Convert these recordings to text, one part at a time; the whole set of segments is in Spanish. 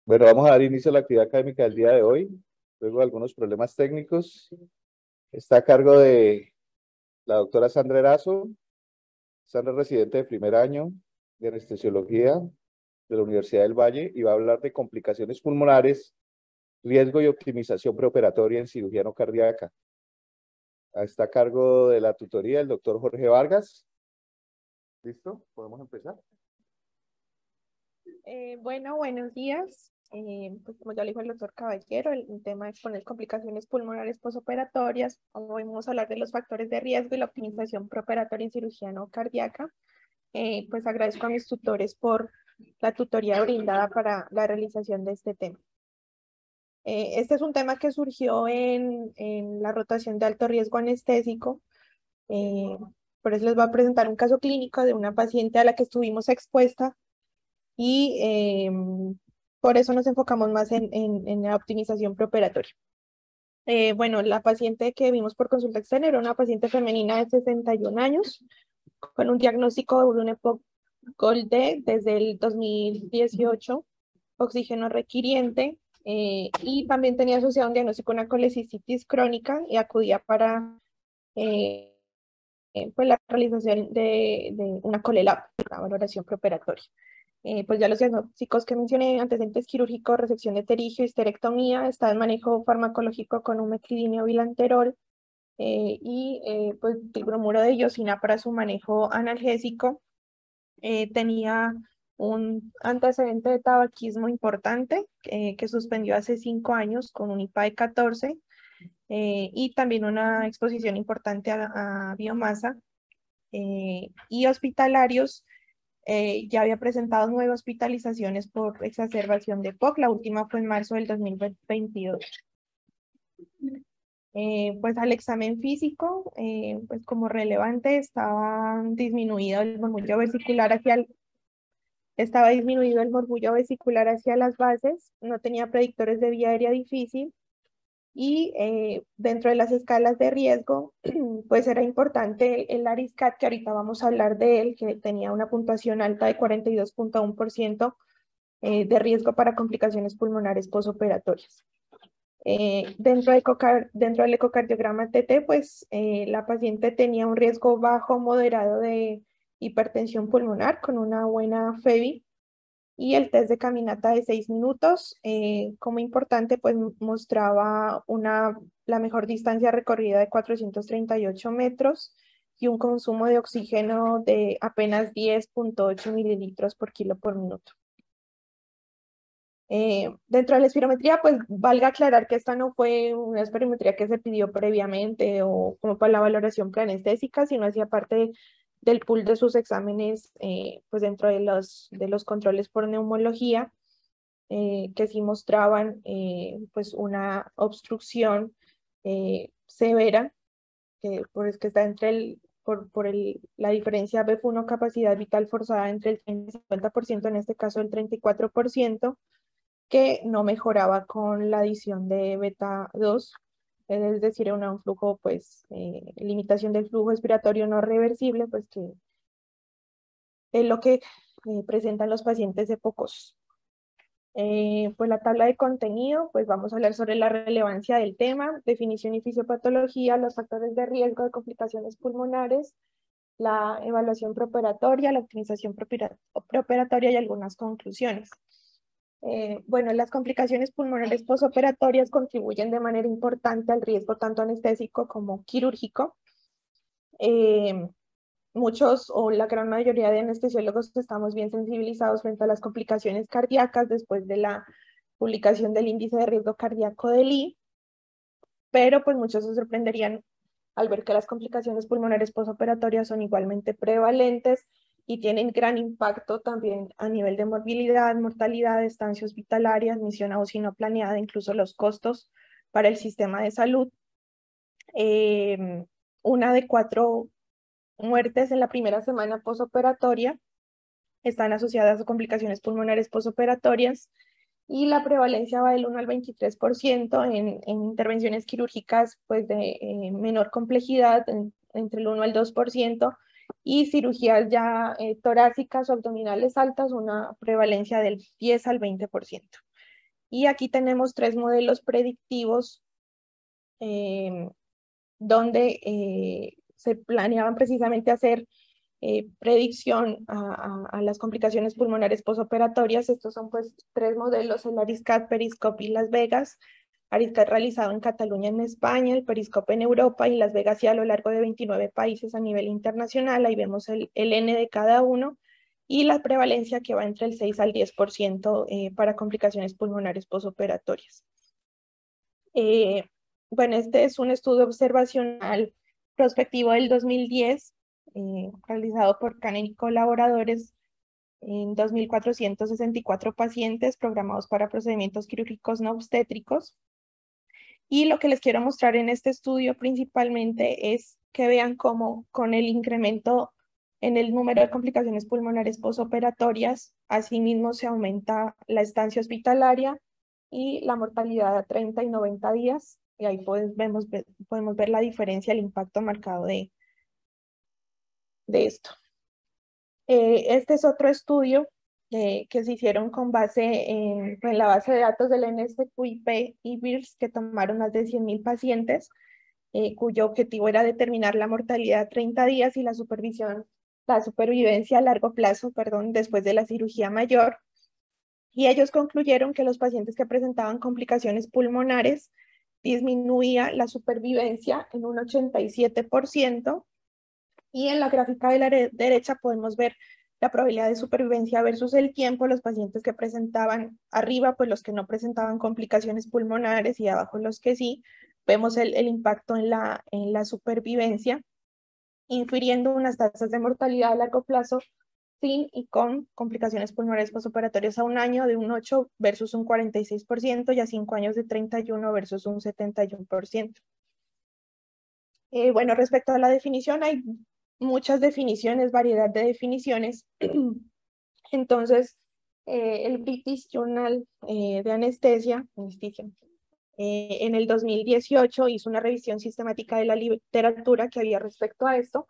Bueno, vamos a dar inicio a la actividad académica del día de hoy. Luego de algunos problemas técnicos. Está a cargo de la doctora Sandra Erazo. Sandra es residente de primer año de anestesiología de la Universidad del Valle y va a hablar de complicaciones pulmonares, riesgo y optimización preoperatoria en cirugía no cardíaca. Está a cargo de la tutoría el doctor Jorge Vargas. ¿Listo? ¿Podemos empezar? Bueno, buenos días. Pues como ya lo dijo el doctor Caballero, el tema es poner complicaciones pulmonares posoperatorias. Hoy vamos a hablar de los factores de riesgo y la optimización preoperatoria en cirugía no cardíaca. Pues agradezco a mis tutores por la tutoría brindada para la realización de este tema. Este es un tema que surgió en la rotación de alto riesgo anestésico. Eh, por eso les voy a presentar un caso clínico de una paciente a la que estuvimos expuesta y por eso nos enfocamos más en la optimización preoperatoria. Bueno, la paciente que vimos por consulta externa era una paciente femenina de 61 años con un diagnóstico de un EPOC Gold D desde el 2018, oxígeno requiriente, y también tenía asociado un diagnóstico de una colecistitis crónica y acudía para pues la realización de una colelab, la valoración preoperatoria. Pues ya los diagnósticos que mencioné, antecedentes quirúrgicos, resección de pterigio, histerectomía, está en manejo farmacológico con un metilidinio bilanterol pues el bromuro de iosina para su manejo analgésico. Tenía un antecedente de tabaquismo importante que suspendió hace 5 años con un IPA de 14 y también una exposición importante a biomasa y hospitalarios. Ya había presentado 9 hospitalizaciones por exacerbación de POC, la última fue en marzo del 2022. Pues al examen físico, pues como relevante, estaba disminuido el murmullo vesicular hacia las bases, no tenía predictores de vía aérea difícil y dentro de las escalas de riesgo, pues era importante el ARISCAT, que ahorita vamos a hablar de él, que tenía una puntuación alta de 42.1% de riesgo para complicaciones pulmonares posoperatorias. Dentro del ecocardiograma TT, pues la paciente tenía un riesgo bajo moderado de hipertensión pulmonar con una buena FEBI y el test de caminata de 6 minutos, como importante, pues mostraba la mejor distancia recorrida de 438 metros y un consumo de oxígeno de apenas 10.8 mililitros por kilo por minuto. Dentro de la espirometría, pues valga aclarar que esta no fue una espirometría que se pidió previamente o como para la valoración preanestésica, sino hacía parte del pool de sus exámenes, pues dentro de los controles por neumología, que sí mostraban pues una obstrucción severa, es que está entre la diferencia BF1 capacidad vital forzada entre el 30 y 50%, en este caso el 34%, que no mejoraba con la adición de beta 2, es decir, un flujo, pues, limitación del flujo expiratorio no reversible, pues que es lo que presentan los pacientes de pocos. Pues la tabla de contenido, pues vamos a hablar sobre la relevancia del tema, definición y fisiopatología, los factores de riesgo de complicaciones pulmonares, la evaluación preoperatoria, la optimización preoperatoria y algunas conclusiones. Bueno, las complicaciones pulmonares posoperatorias contribuyen de manera importante al riesgo tanto anestésico como quirúrgico. Muchos o la gran mayoría de anestesiólogos estamos bien sensibilizados frente a las complicaciones cardíacas después de la publicación del índice de riesgo cardíaco del I, pero pues muchos se sorprenderían al ver que las complicaciones pulmonares posoperatorias son igualmente prevalentes y tienen gran impacto también a nivel de morbilidad, mortalidad, estancia hospitalaria, admisión a UCI no planeada, incluso los costos para el sistema de salud. Una de 4 muertes en la primera semana posoperatoria están asociadas a complicaciones pulmonares posoperatorias y la prevalencia va del 1 al 23% en intervenciones quirúrgicas pues de menor complejidad, entre el 1 al 2%, y cirugías ya torácicas o abdominales altas, una prevalencia del 10 al 20%. Y aquí tenemos 3 modelos predictivos donde se planeaban precisamente hacer predicción a las complicaciones pulmonares posoperatorias. Estos son pues 3 modelos, el ARISCAT, Periscope y Las Vegas. ARISCAT realizado en Cataluña, en España, el Periscope en Europa y Las Vegas y a lo largo de 29 países a nivel internacional. Ahí vemos el N de cada uno y la prevalencia que va entre el 6 al 10% para complicaciones pulmonares posoperatorias. Bueno, este es un estudio observacional prospectivo del 2010, realizado por Cannon y colaboradores en 2.464 pacientes programados para procedimientos quirúrgicos no obstétricos. Y lo que les quiero mostrar en este estudio principalmente es que vean cómo con el incremento en el número de complicaciones pulmonares posoperatorias, asimismo se aumenta la estancia hospitalaria y la mortalidad a 30 y 90 días. Y ahí podemos ver la diferencia, el impacto marcado de esto. Este es otro estudio que se hicieron con base en la base de datos del NSQIP y VIRS, que tomaron más de 100.000 pacientes, cuyo objetivo era determinar la mortalidad a 30 días y la supervivencia a largo plazo, después de la cirugía mayor. Y ellos concluyeron que los pacientes que presentaban complicaciones pulmonares disminuía la supervivencia en un 87%, y en la gráfica de la derecha podemos ver la probabilidad de supervivencia versus el tiempo, los pacientes que presentaban arriba, pues los que no presentaban complicaciones pulmonares, y abajo los que sí. Vemos el impacto en la supervivencia, infiriendo unas tasas de mortalidad a largo plazo sin y con complicaciones pulmonares posoperatorias a un año de un 8 versus un 46%, y a 5 años de 31 versus un 71%. Bueno, respecto a la definición, hay muchas definiciones, variedad de definiciones. Entonces, el British Journal de Anestesia, en el 2018 hizo una revisión sistemática de la literatura que había respecto a esto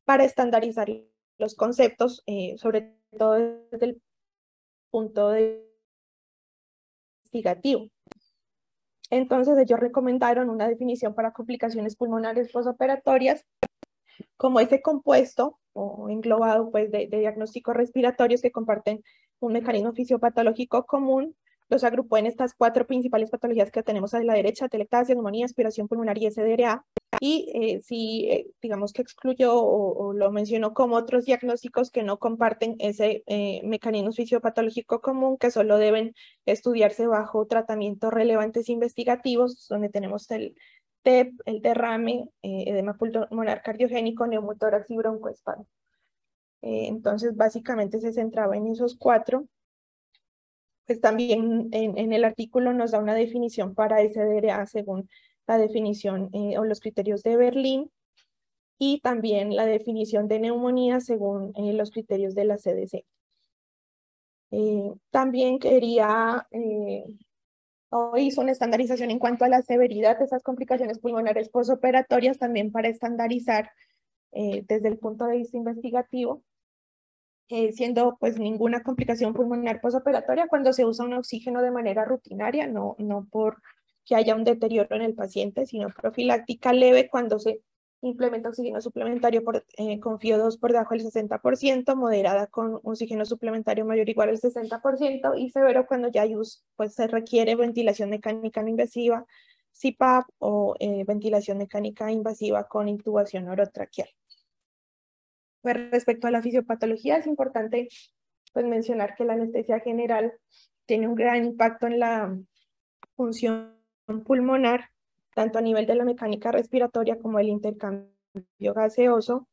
para estandarizar los conceptos, sobre todo desde el punto de investigativo. Entonces, ellos recomendaron una definición para complicaciones pulmonares posoperatorias como ese compuesto o englobado pues, de diagnósticos respiratorios que comparten un mecanismo fisiopatológico común. Los agrupó en estas 4 principales patologías que tenemos a la derecha: atelectasia, neumonía, aspiración pulmonar y SDRA. Y digamos que excluyó o lo mencionó como otros diagnósticos que no comparten ese mecanismo fisiopatológico común, que solo deben estudiarse bajo tratamientos relevantes investigativos, donde tenemos el TEP, el derrame, edema pulmonar cardiogénico, neumotórax y broncoespasmo. Entonces, básicamente se centraba en esos 4. Pues también en el artículo nos da una definición para SDRA según la definición o los criterios de Berlín, y también la definición de neumonía según los criterios de la CDC. También hizo una estandarización en cuanto a la severidad de esas complicaciones pulmonares posoperatorias, también para estandarizar desde el punto de vista investigativo, siendo pues ninguna complicación pulmonar posoperatoria cuando se usa un oxígeno de manera rutinaria, no por que haya un deterioro en el paciente, sino profiláctica, leve cuando se implementa oxígeno suplementario con FiO2 por debajo del 60%, moderada con oxígeno suplementario mayor o igual al 60%, y severo cuando ya pues se requiere ventilación mecánica no invasiva, CPAP o ventilación mecánica invasiva con intubación orotraqueal. Pues respecto a la fisiopatología, es importante pues, mencionar que la anestesia general tiene un gran impacto en la función pulmonar, tanto a nivel de la mecánica respiratoria como el intercambio gaseoso.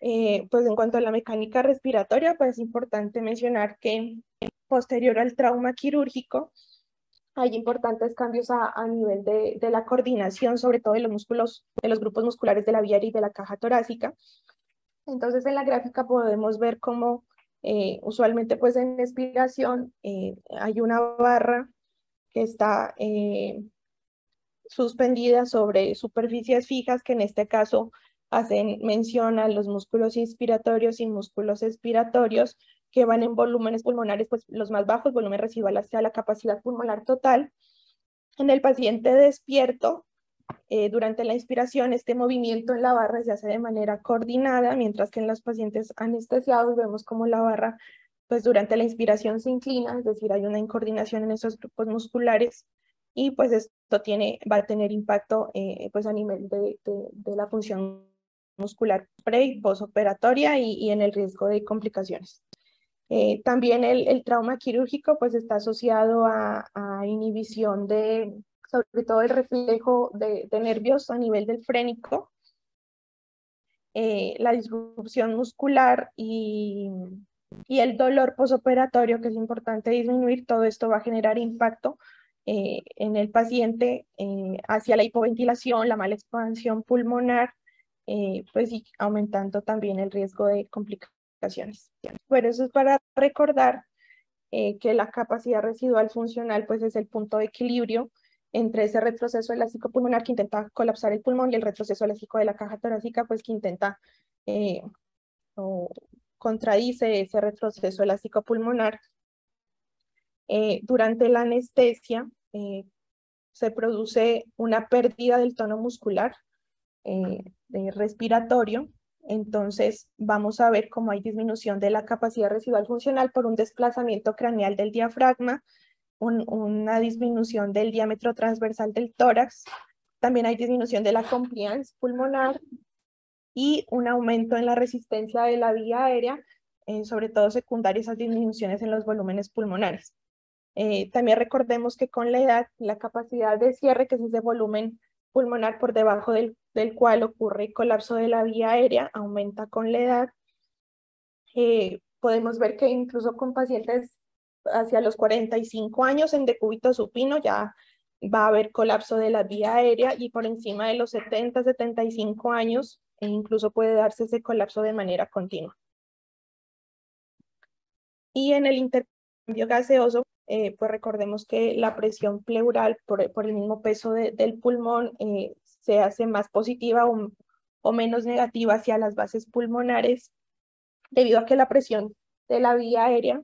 Pues en cuanto a la mecánica respiratoria, pues es importante mencionar que posterior al trauma quirúrgico hay importantes cambios a nivel de la coordinación, sobre todo de los músculos, de los grupos musculares de la vía aérea y de la caja torácica. Entonces en la gráfica podemos ver cómo usualmente pues en expiración hay una barra que está suspendida sobre superficies fijas, que en este caso hacen mención a los músculos inspiratorios y músculos expiratorios, que van en volúmenes pulmonares, pues los más bajos, volumen residual hacia la capacidad pulmonar total. En el paciente despierto, durante la inspiración, este movimiento en la barra se hace de manera coordinada, mientras que en los pacientes anestesiados vemos como la barra, pues durante la inspiración se inclina, es decir, hay una incoordinación en esos grupos musculares, y pues esto va a tener impacto pues a nivel de la función muscular pre y postoperatoria y en el riesgo de complicaciones. También el trauma quirúrgico pues está asociado a inhibición de, sobre todo el reflejo de nervios a nivel del frénico, la disrupción muscular y el dolor posoperatorio, que es importante disminuir. Todo esto va a generar impacto en el paciente hacia la hipoventilación, la mala expansión pulmonar, pues y aumentando también el riesgo de complicaciones. Pero eso es para recordar que la capacidad residual funcional pues es el punto de equilibrio entre ese retroceso elástico pulmonar que intenta colapsar el pulmón y el retroceso elástico de la caja torácica pues que intenta o contradice ese retroceso elástico pulmonar. Durante la anestesia se produce una pérdida del tono muscular respiratorio. Entonces vamos a ver cómo hay disminución de la capacidad residual funcional por un desplazamiento craneal del diafragma, una disminución del diámetro transversal del tórax, también hay disminución de la compliance pulmonar y un aumento en la resistencia de la vía aérea, sobre todo secundaria a esas disminuciones en los volúmenes pulmonares. También recordemos que con la edad, la capacidad de cierre, que es ese volumen pulmonar por debajo del cual ocurre el colapso de la vía aérea, aumenta con la edad. Podemos ver que incluso con pacientes hacia los 45 años en decúbito supino ya va a haber colapso de la vía aérea, y por encima de los 70, 75 años incluso puede darse ese colapso de manera continua. Y en el intercambio gaseoso, pues recordemos que la presión pleural por el mismo peso del pulmón se hace más positiva o menos negativa hacia las bases pulmonares, debido a que la presión de la vía aérea,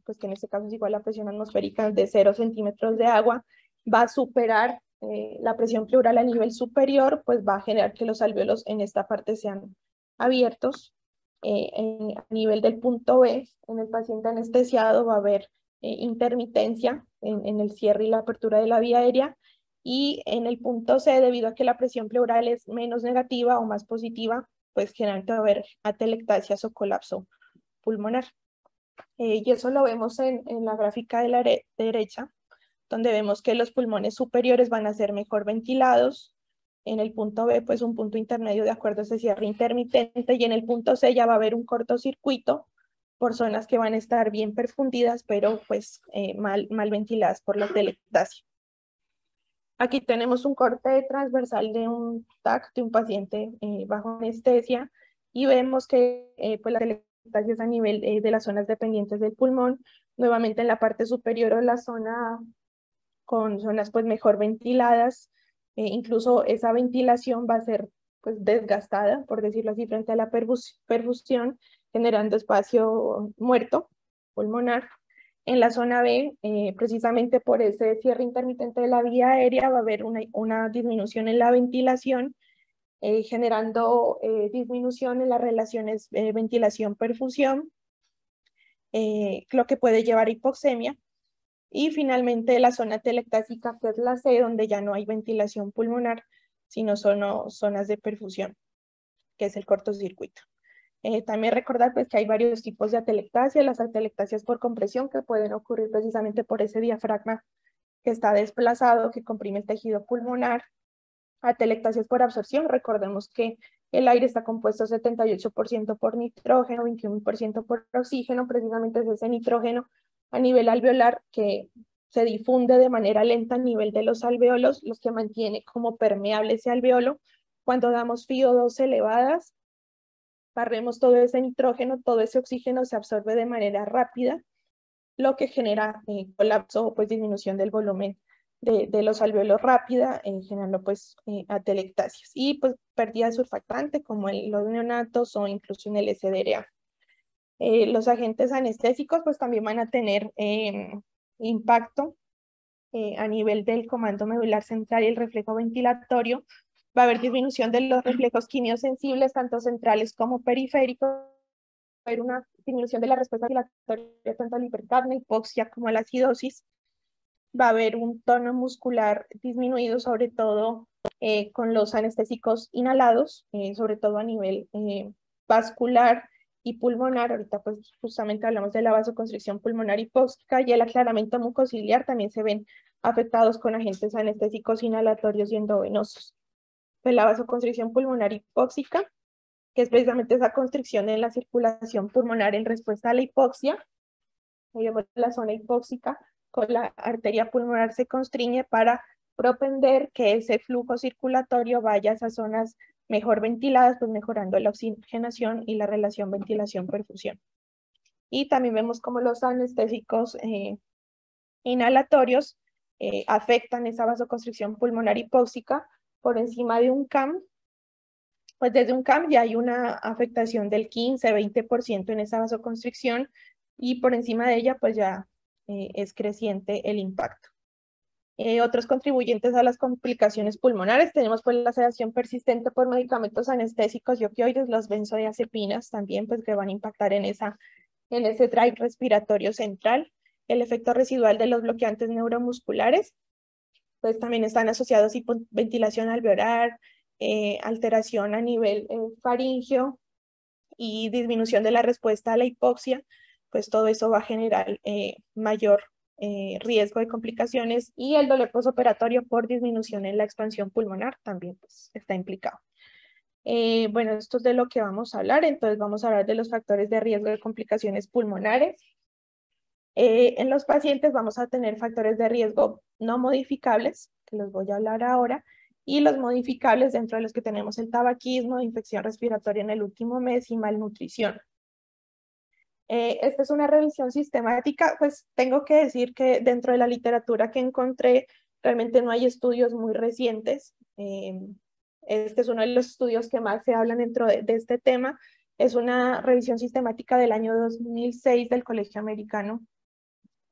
pues que en este caso es igual a la presión atmosférica de 0 centímetros de agua, va a superar la presión pleural a nivel superior, pues va a generar que los alvéolos en esta parte sean abiertos. A nivel del punto B, en el paciente anestesiado va a haber intermitencia en el cierre y la apertura de la vía aérea, y en el punto C, debido a que la presión pleural es menos negativa o más positiva, pues generalmente va a haber atelectasias o colapso pulmonar. Y eso lo vemos en la gráfica de la derecha, donde vemos que los pulmones superiores van a ser mejor ventilados. En el punto B, pues un punto intermedio de acuerdo a ese cierre intermitente, y en el punto C ya va a haber un cortocircuito por zonas que van a estar bien perfundidas, pero pues mal ventiladas por la atelectasia. Aquí tenemos un corte transversal de un TAC de un paciente bajo anestesia, y vemos que pues las atelectasias a nivel de las zonas dependientes del pulmón, nuevamente en la parte superior o la zona con zonas pues mejor ventiladas, incluso esa ventilación va a ser pues desgastada, por decirlo así, frente a la perfusión, generando espacio muerto pulmonar. En la zona B, precisamente por ese cierre intermitente de la vía aérea, va a haber una disminución en la ventilación, generando disminución en las relaciones ventilación-perfusión, lo que puede llevar a hipoxemia. Y finalmente la zona telectásica, que es la C, donde ya no hay ventilación pulmonar, sino son zonas de perfusión, que es el cortocircuito. También recordar pues, que hay varios tipos de atelectasia, las atelectasias por compresión, que pueden ocurrir precisamente por ese diafragma que está desplazado, que comprime el tejido pulmonar. Atelectasias por absorción, recordemos que el aire está compuesto 78% por nitrógeno, 21% por oxígeno, precisamente es ese nitrógeno a nivel alveolar que se difunde de manera lenta a nivel de los alveolos, los que mantiene como permeable ese alveolo. Cuando damos FiO2 elevadas, barremos todo ese nitrógeno, todo ese oxígeno se absorbe de manera rápida, lo que genera colapso o pues disminución del volumen de los alveolos rápida, generando pues atelectasias y pues pérdida de surfactante como los neonatos o incluso en el SDRA. Los agentes anestésicos pues también van a tener impacto a nivel del comando medular central y el reflejo ventilatorio. Va a haber disminución de los reflejos quimiosensibles, tanto centrales como periféricos. Va a haber una disminución de la respuesta ventilatoria tanto a la hipercapnia, hipoxia como a la acidosis. Va a haber un tono muscular disminuido, sobre todo con los anestésicos inhalados, sobre todo a nivel vascular y pulmonar. Ahorita pues justamente hablamos de la vasoconstricción pulmonar hipóxica y el aclaramiento mucociliar también se ven afectados con agentes anestésicos inhalatorios y endovenosos. Pues la vasoconstricción pulmonar hipóxica, que es precisamente esa constricción en la circulación pulmonar en respuesta a la hipoxia. La zona hipóxica con la arteria pulmonar se constriñe para propender que ese flujo circulatorio vaya a esas zonas mejor ventiladas, pues mejorando la oxigenación y la relación ventilación-perfusión. Y también vemos cómo los anestésicos inhalatorios afectan esa vasoconstricción pulmonar hipóxica por encima de un CAM. Pues desde un CAM ya hay una afectación del 15-20% en esa vasoconstricción y por encima de ella pues ya es creciente el impacto. Otros contribuyentes a las complicaciones pulmonares tenemos pues la sedación persistente por medicamentos anestésicos y opioides, los benzodiazepinas también pues que van a impactar en ese drive respiratorio central. El efecto residual de los bloqueantes neuromusculares pues también están asociados a hipoventilación alveolar, alteración a nivel faríngeo y disminución de la respuesta a la hipoxia, pues todo eso va a generar mayor riesgo de complicaciones y el dolor postoperatorio por disminución en la expansión pulmonar también pues, está implicado. Bueno, esto es de lo que vamos a hablar, entonces vamos a hablar de los factores de riesgo de complicaciones pulmonares. En los pacientes vamos a tener factores de riesgo no modificables, que los voy a hablar ahora, y los modificables dentro de los que tenemos el tabaquismo, infección respiratoria en el último mes y malnutrición. Esta es una revisión sistemática, pues tengo que decir que dentro de la literatura que encontré, realmente no hay estudios muy recientes. Este es uno de los estudios que más se hablan dentro de este tema. Es una revisión sistemática del año 2006 del Colegio Americano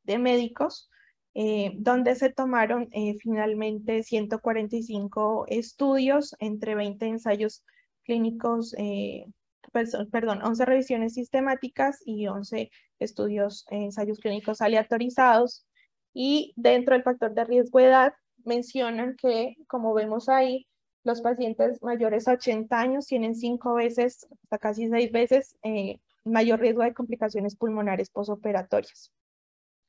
de Médicos, donde se tomaron finalmente 145 estudios entre 20 ensayos clínicos, perdón, 11 revisiones sistemáticas y 11 estudios, ensayos clínicos aleatorizados. Y dentro del factor de riesgo de edad, mencionan que, como vemos ahí, los pacientes mayores a 80 años tienen 5 veces, hasta casi 6 veces, mayor riesgo de complicaciones pulmonares posoperatorias.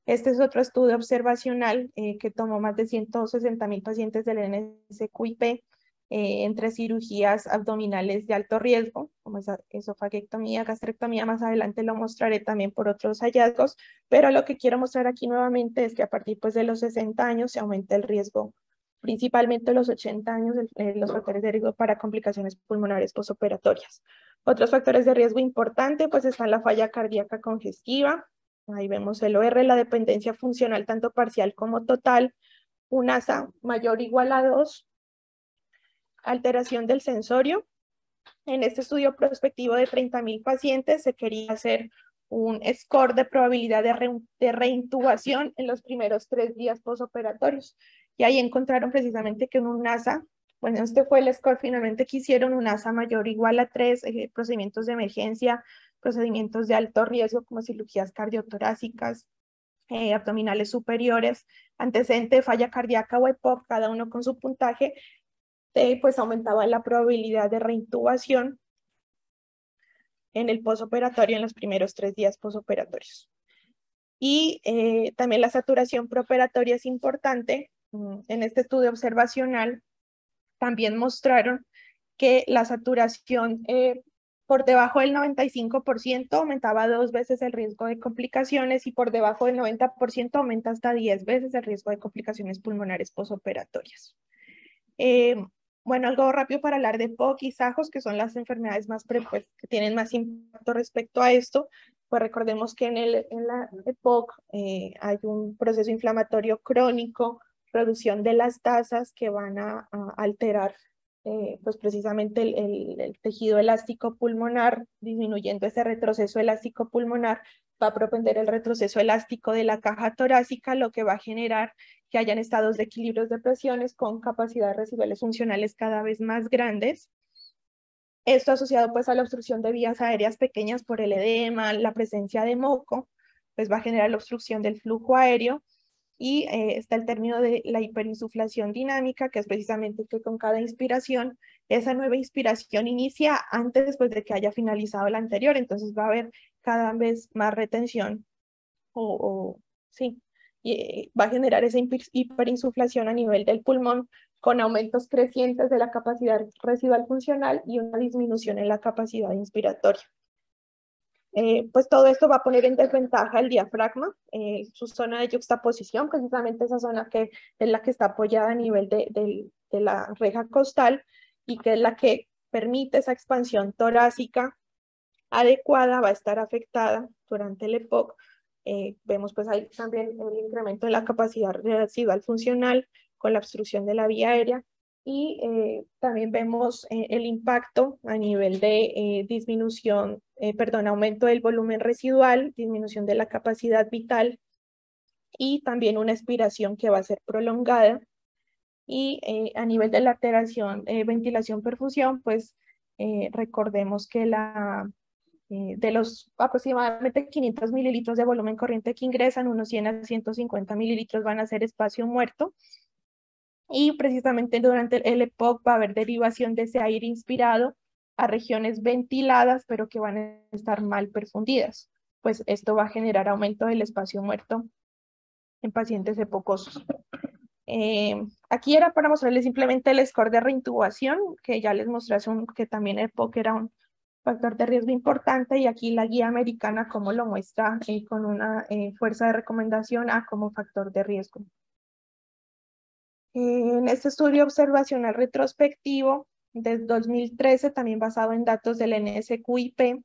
Este es otro estudio observacional que tomó más de 160,000 pacientes del NSQIP entre cirugías abdominales de alto riesgo, como esofaguectomía, gastrectomía. Más adelante lo mostraré también por otros hallazgos, pero lo que quiero mostrar aquí nuevamente es que a partir pues, de los 60 años se aumenta el riesgo, principalmente los 80 años, los factores de riesgo para complicaciones pulmonares postoperatorias. Otros factores de riesgo importante pues están la falla cardíaca congestiva. Ahí vemos el OR, la dependencia funcional tanto parcial como total, un ASA mayor o igual a 2, alteración del sensorio. En este estudio prospectivo de 30,000 pacientes se quería hacer un score de probabilidad de reintubación en los primeros 3 días postoperatorios. Y ahí encontraron precisamente que un ASA, bueno, este fue el score finalmente que hicieron, un ASA mayor o igual a 3, procedimientos de emergencia, procedimientos de alto riesgo como cirugías cardiotorácicas, abdominales superiores, antecedente de falla cardíaca o EPOC, cada uno con su puntaje, pues aumentaba la probabilidad de reintubación en el posoperatorio en los primeros 3 días posoperatorios. Y también la saturación preoperatoria es importante. En este estudio observacional también mostraron que la saturación por debajo del 95% aumentaba 2 veces el riesgo de complicaciones y por debajo del 90% aumenta hasta 10 veces el riesgo de complicaciones pulmonares posoperatorias. Bueno, algo rápido para hablar de POC y SAJOS, que son las enfermedades más pues, que tienen más impacto respecto a esto. Pues recordemos que en la EPOC hay un proceso inflamatorio crónico, reducción de las tasas que van a alterar pues precisamente el tejido elástico pulmonar, disminuyendo ese retroceso elástico pulmonar, va a propender el retroceso elástico de la caja torácica, lo que va a generar que hayan estados de equilibrios de presiones con capacidades residuales funcionales cada vez más grandes. Esto asociado pues a la obstrucción de vías aéreas pequeñas por el edema, la presencia de moco, pues va a generar la obstrucción del flujo aéreo. Y está el término de la hiperinsuflación dinámica, que es precisamente que con cada inspiración, esa nueva inspiración inicia antes pues, de que haya finalizado la anterior, entonces va a haber cada vez más retención, sí, y va a generar esa hiperinsuflación a nivel del pulmón con aumentos crecientes de la capacidad residual funcional y una disminución en la capacidad inspiratoria. Pues todo esto va a poner en desventaja el diafragma, su zona de yuxtaposición, precisamente esa zona que es la que está apoyada a nivel de la reja costal y que es la que permite esa expansión torácica adecuada, va a estar afectada durante el EPOC. Vemos pues ahí también el incremento en la capacidad residual funcional con la obstrucción de la vía aérea y también vemos el impacto a nivel de disminución, aumento del volumen residual, disminución de la capacidad vital y también una expiración que va a ser prolongada. Y a nivel de la alteración, ventilación-perfusión, pues recordemos que de los aproximadamente 500 mililitros de volumen corriente que ingresan, unos 100 a 150 mililitros van a ser espacio muerto. Y precisamente durante el EPOC va a haber derivación de ese aire inspirado a regiones ventiladas, pero que van a estar mal perfundidas. Pues esto va a generar aumento del espacio muerto en pacientes epocosos. Aquí era para mostrarles simplemente el score de reintubación, que ya les mostré que también EPOC era un factor de riesgo importante, y aquí la guía americana como lo muestra con una fuerza de recomendación A como factor de riesgo. En este estudio observacional retrospectivo de 2013, también basado en datos del NSQIP,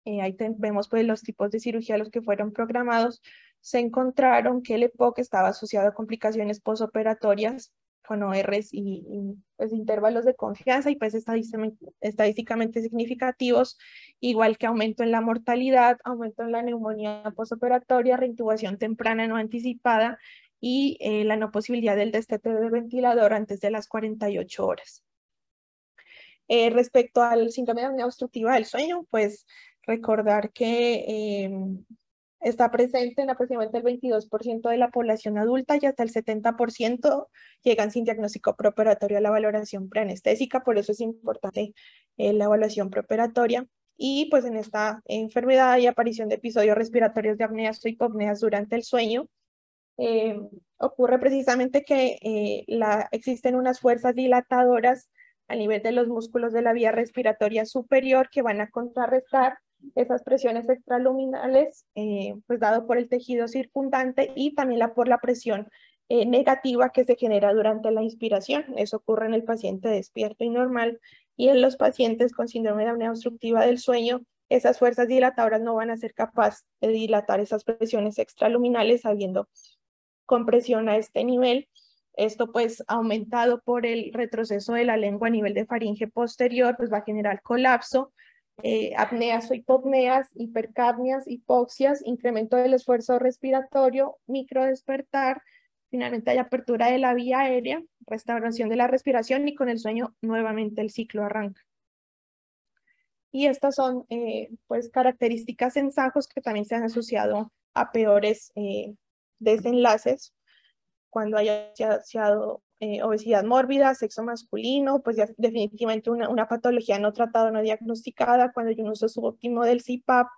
ahí vemos pues los tipos de cirugía a los que fueron programados, se encontraron que el EPOC estaba asociado a complicaciones posoperatorias con ORs y pues, intervalos de confianza y pues estadísticamente significativos, igual que aumento en la mortalidad, aumento en la neumonía posoperatoria, reintubación temprana no anticipada y la no posibilidad del destete del ventilador antes de las 48 horas. Respecto al síndrome de apnea obstructiva del sueño, pues recordar que está presente en aproximadamente el 22% de la población adulta y hasta el 70% llegan sin diagnóstico preoperatorio a la valoración preanestésica, por eso es importante la evaluación preoperatoria. Y pues en esta enfermedad hay aparición de episodios respiratorios de apneas o hipopneas durante el sueño. Ocurre precisamente que existen unas fuerzas dilatadoras a nivel de los músculos de la vía respiratoria superior que van a contrarrestar esas presiones extraluminales, pues dado por el tejido circundante y también por la presión negativa que se genera durante la inspiración. Eso ocurre en el paciente despierto y normal, y en los pacientes con síndrome de apnea obstructiva del sueño, esas fuerzas dilatadoras no van a ser capaces de dilatar esas presiones extraluminales habiendo compresión a este nivel. Esto pues aumentado por el retroceso de la lengua a nivel de faringe posterior, pues va a generar colapso, apneas o hipopneas, hipercapnias, hipoxias, incremento del esfuerzo respiratorio, microdespertar, finalmente hay apertura de la vía aérea, restauración de la respiración y con el sueño nuevamente el ciclo arranca. Y estas son pues características en SAJOS que también se han asociado a peores desenlaces cuando haya asociado obesidad mórbida, sexo masculino, pues ya definitivamente una patología no tratada, no diagnosticada, cuando hay un uso subóptimo del CPAP,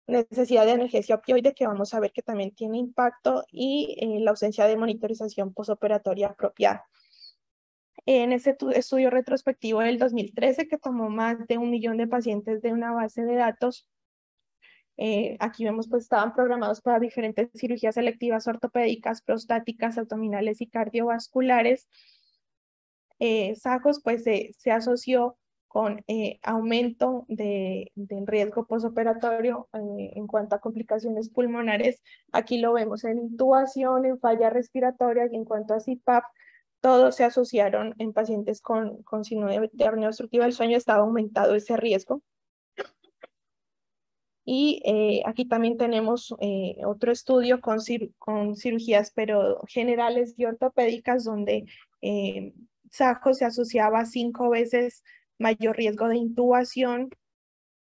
necesidad de analgesia opioide, que vamos a ver que también tiene impacto, y la ausencia de monitorización posoperatoria apropiada. En ese estudio retrospectivo del 2013, que tomó más de 1 millón de pacientes de una base de datos, aquí vemos pues estaban programados para diferentes cirugías selectivas ortopédicas, prostáticas, abdominales y cardiovasculares. SAJOS pues se asoció con aumento del riesgo posoperatorio en cuanto a complicaciones pulmonares. Aquí lo vemos en intubación, en falla respiratoria y en cuanto a CPAP, todos se asociaron en pacientes con síndrome de apnea obstructiva del sueño, estaba aumentado ese riesgo. Y aquí también tenemos otro estudio con cirugías pero generales y ortopédicas donde SAJO se asociaba a 5 veces mayor riesgo de intubación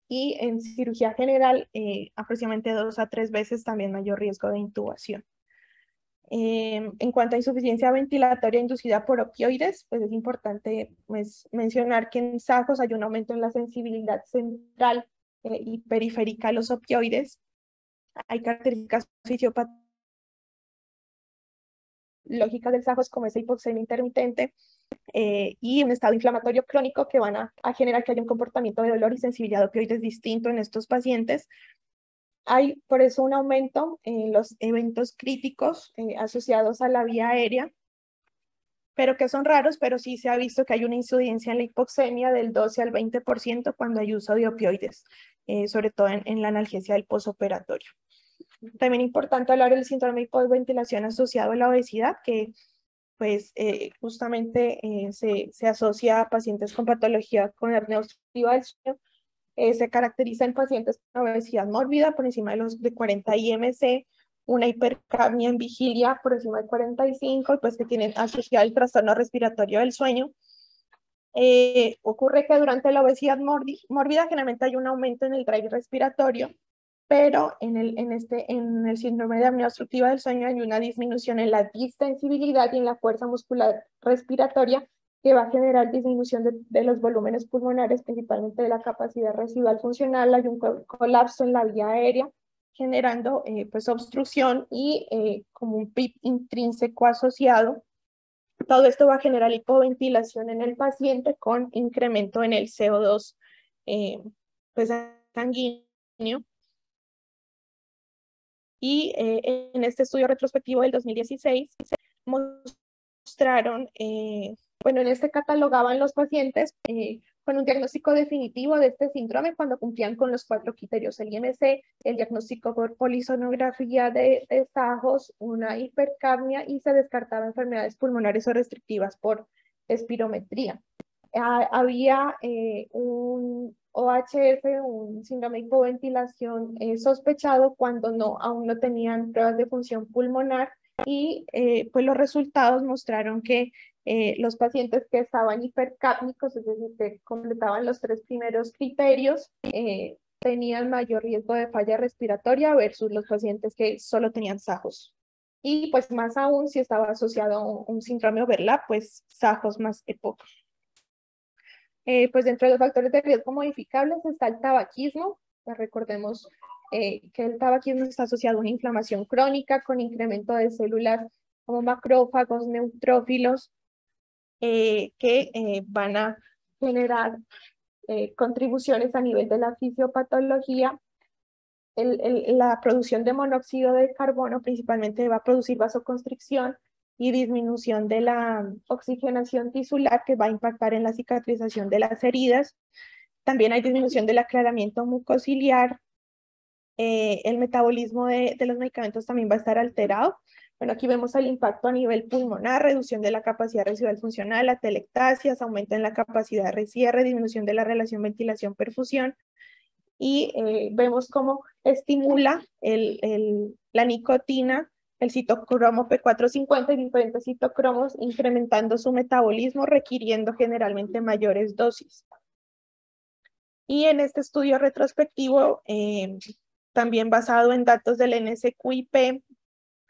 y en cirugía general aproximadamente 2 a 3 veces también mayor riesgo de intubación. En cuanto a insuficiencia ventilatoria inducida por opioides, pues es importante mencionar que en SAJOS hay un aumento en la sensibilidad central y periférica a los opioides. Hay características fisiopatológicas del SAJOS como esa hipoxemia intermitente y un estado inflamatorio crónico que van a generar que haya un comportamiento de dolor y sensibilidad a opioides distinto en estos pacientes. Hay por eso un aumento en los eventos críticos asociados a la vía aérea, pero que son raros, pero sí se ha visto que hay una incidencia en la hipoxemia del 12 al 20% cuando hay uso de opioides, sobre todo en la analgesia del posoperatorio. También importante hablar del síndrome de hipoventilación asociado a la obesidad, que pues justamente se asocia a pacientes con patología con apnea obstructiva del sueño. Se caracteriza en pacientes con obesidad mórbida por encima de los de 40 IMC, una hipercapnia en vigilia por encima de 45 y pues que tienen asociado el trastorno respiratorio del sueño. Ocurre que durante la obesidad mórbida generalmente hay un aumento en el drive respiratorio, pero en el síndrome de apnea obstructiva del sueño hay una disminución en la distensibilidad y en la fuerza muscular respiratoria que va a generar disminución de los volúmenes pulmonares, principalmente de la capacidad residual funcional. Hay un colapso en la vía aérea, generando pues obstrucción y como un PIB intrínseco asociado. Todo esto va a generar hipoventilación en el paciente con incremento en el CO2 pues sanguíneo. Y en este estudio retrospectivo del 2016 mostraron, bueno, en este catalogaban los pacientes con un diagnóstico definitivo de este síndrome cuando cumplían con los 4 criterios, el IMC, el diagnóstico por polisonografía de SAJOS, una hipercapnia y se descartaban enfermedades pulmonares o restrictivas por espirometría. Había un OHF, un síndrome de hipoventilación sospechado cuando aún no tenían pruebas de función pulmonar y pues los resultados mostraron que los pacientes que estaban hipercápnicos, es decir, que completaban los 3 primeros criterios, tenían mayor riesgo de falla respiratoria versus los pacientes que solo tenían SAJOS. Y pues más aún si estaba asociado a un síndrome overlap, pues SAJOS más EPOC. Pues dentro de los factores de riesgo modificables está el tabaquismo. Pues recordemos que el tabaquismo está asociado a una inflamación crónica con incremento de células como macrófagos, neutrófilos, que van a generar contribuciones a nivel de la fisiopatología. La producción de monóxido de carbono principalmente va a producir vasoconstricción y disminución de la oxigenación tisular que va a impactar en la cicatrización de las heridas. También hay disminución del aclaramiento mucociliar. El metabolismo de los medicamentos también va a estar alterado. Bueno, aquí vemos el impacto a nivel pulmonar, reducción de la capacidad residual funcional, atelectasias, aumento en la capacidad de recierre, disminución de la relación ventilación-perfusión. Y vemos cómo estimula la nicotina, el citocromo P450 y diferentes citocromos, incrementando su metabolismo, requiriendo generalmente mayores dosis. Y en este estudio retrospectivo, también basado en datos del NSQIP,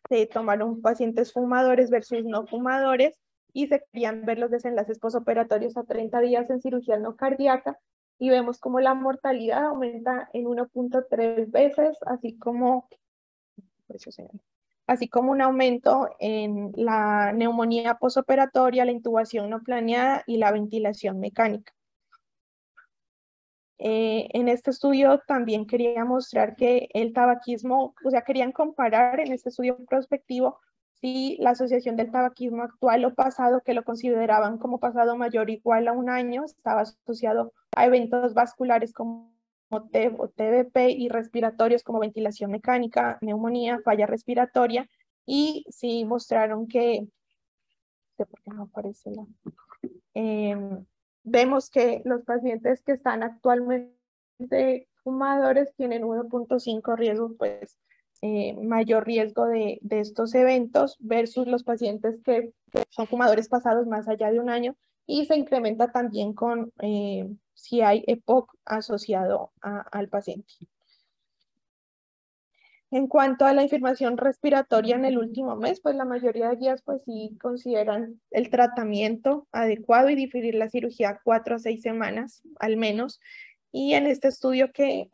se tomaron pacientes fumadores versus no fumadores y se querían ver los desenlaces posoperatorios a 30 días en cirugía no cardíaca y vemos como la mortalidad aumenta en 1.3 veces, así como un aumento en la neumonía posoperatoria, la intubación no planeada y la ventilación mecánica. En este estudio también quería mostrar que el tabaquismo, o sea, querían comparar en este estudio prospectivo si la asociación del tabaquismo actual o pasado, que lo consideraban como pasado mayor o igual a 1 año, estaba asociado a eventos vasculares como TEV o TBP y respiratorios como ventilación mecánica, neumonía, falla respiratoria, y sí mostraron que por qué no aparece vemos que los pacientes que están actualmente fumadores tienen 1.5 riesgo, pues mayor riesgo de estos eventos versus los pacientes que son fumadores pasados más allá de un año, y se incrementa también con si hay EPOC asociado al paciente. En cuanto a la información respiratoria en el último mes, pues la mayoría de guías pues sí consideran el tratamiento adecuado y diferir la cirugía 4 a 6 semanas al menos. Y en este estudio que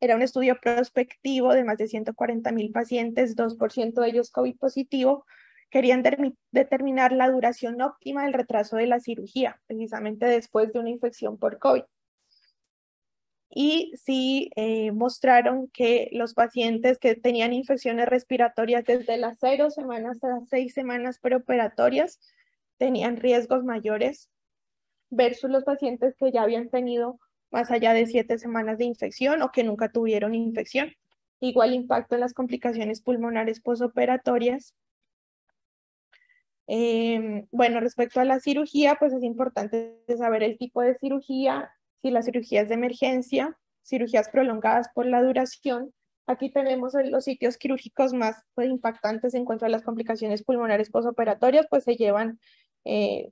era un estudio prospectivo de más de 140,000 pacientes, 2% de ellos COVID positivo, querían determinar la duración óptima del retraso de la cirugía, precisamente después de una infección por COVID. Y sí mostraron que los pacientes que tenían infecciones respiratorias desde las 0 semanas a las 6 semanas preoperatorias tenían riesgos mayores versus los pacientes que ya habían tenido más allá de 7 semanas de infección o que nunca tuvieron infección. Igual impacto en las complicaciones pulmonares posoperatorias. Bueno, respecto a la cirugía, pues es importante saber el tipo de cirugía, si la cirugía es de emergencia, cirugías prolongadas por la duración. Aquí tenemos los sitios quirúrgicos más impactantes en cuanto a las complicaciones pulmonares posoperatorias, pues se llevan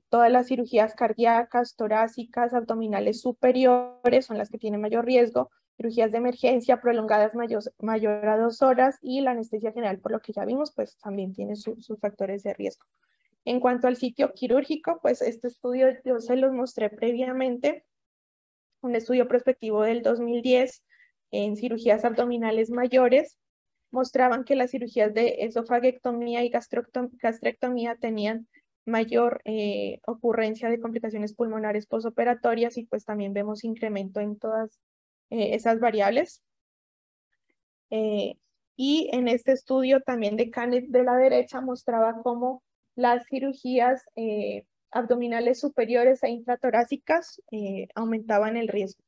todas las cirugías cardíacas, torácicas, abdominales superiores, son las que tienen mayor riesgo, cirugías de emergencia prolongadas mayor a 2 horas, y la anestesia general, por lo que ya vimos, pues también tiene sus factores de riesgo. En cuanto al sitio quirúrgico, pues este estudio yo se los mostré previamente, un estudio prospectivo del 2010 en cirugías abdominales mayores, mostraban que las cirugías de esofaguectomía y gastrectomía tenían mayor ocurrencia de complicaciones pulmonares posoperatorias, y pues también vemos incremento en todas esas variables. Y en este estudio también de Canet de la derecha mostraba cómo las cirugías abdominales superiores e intratorácicas aumentaban el riesgo.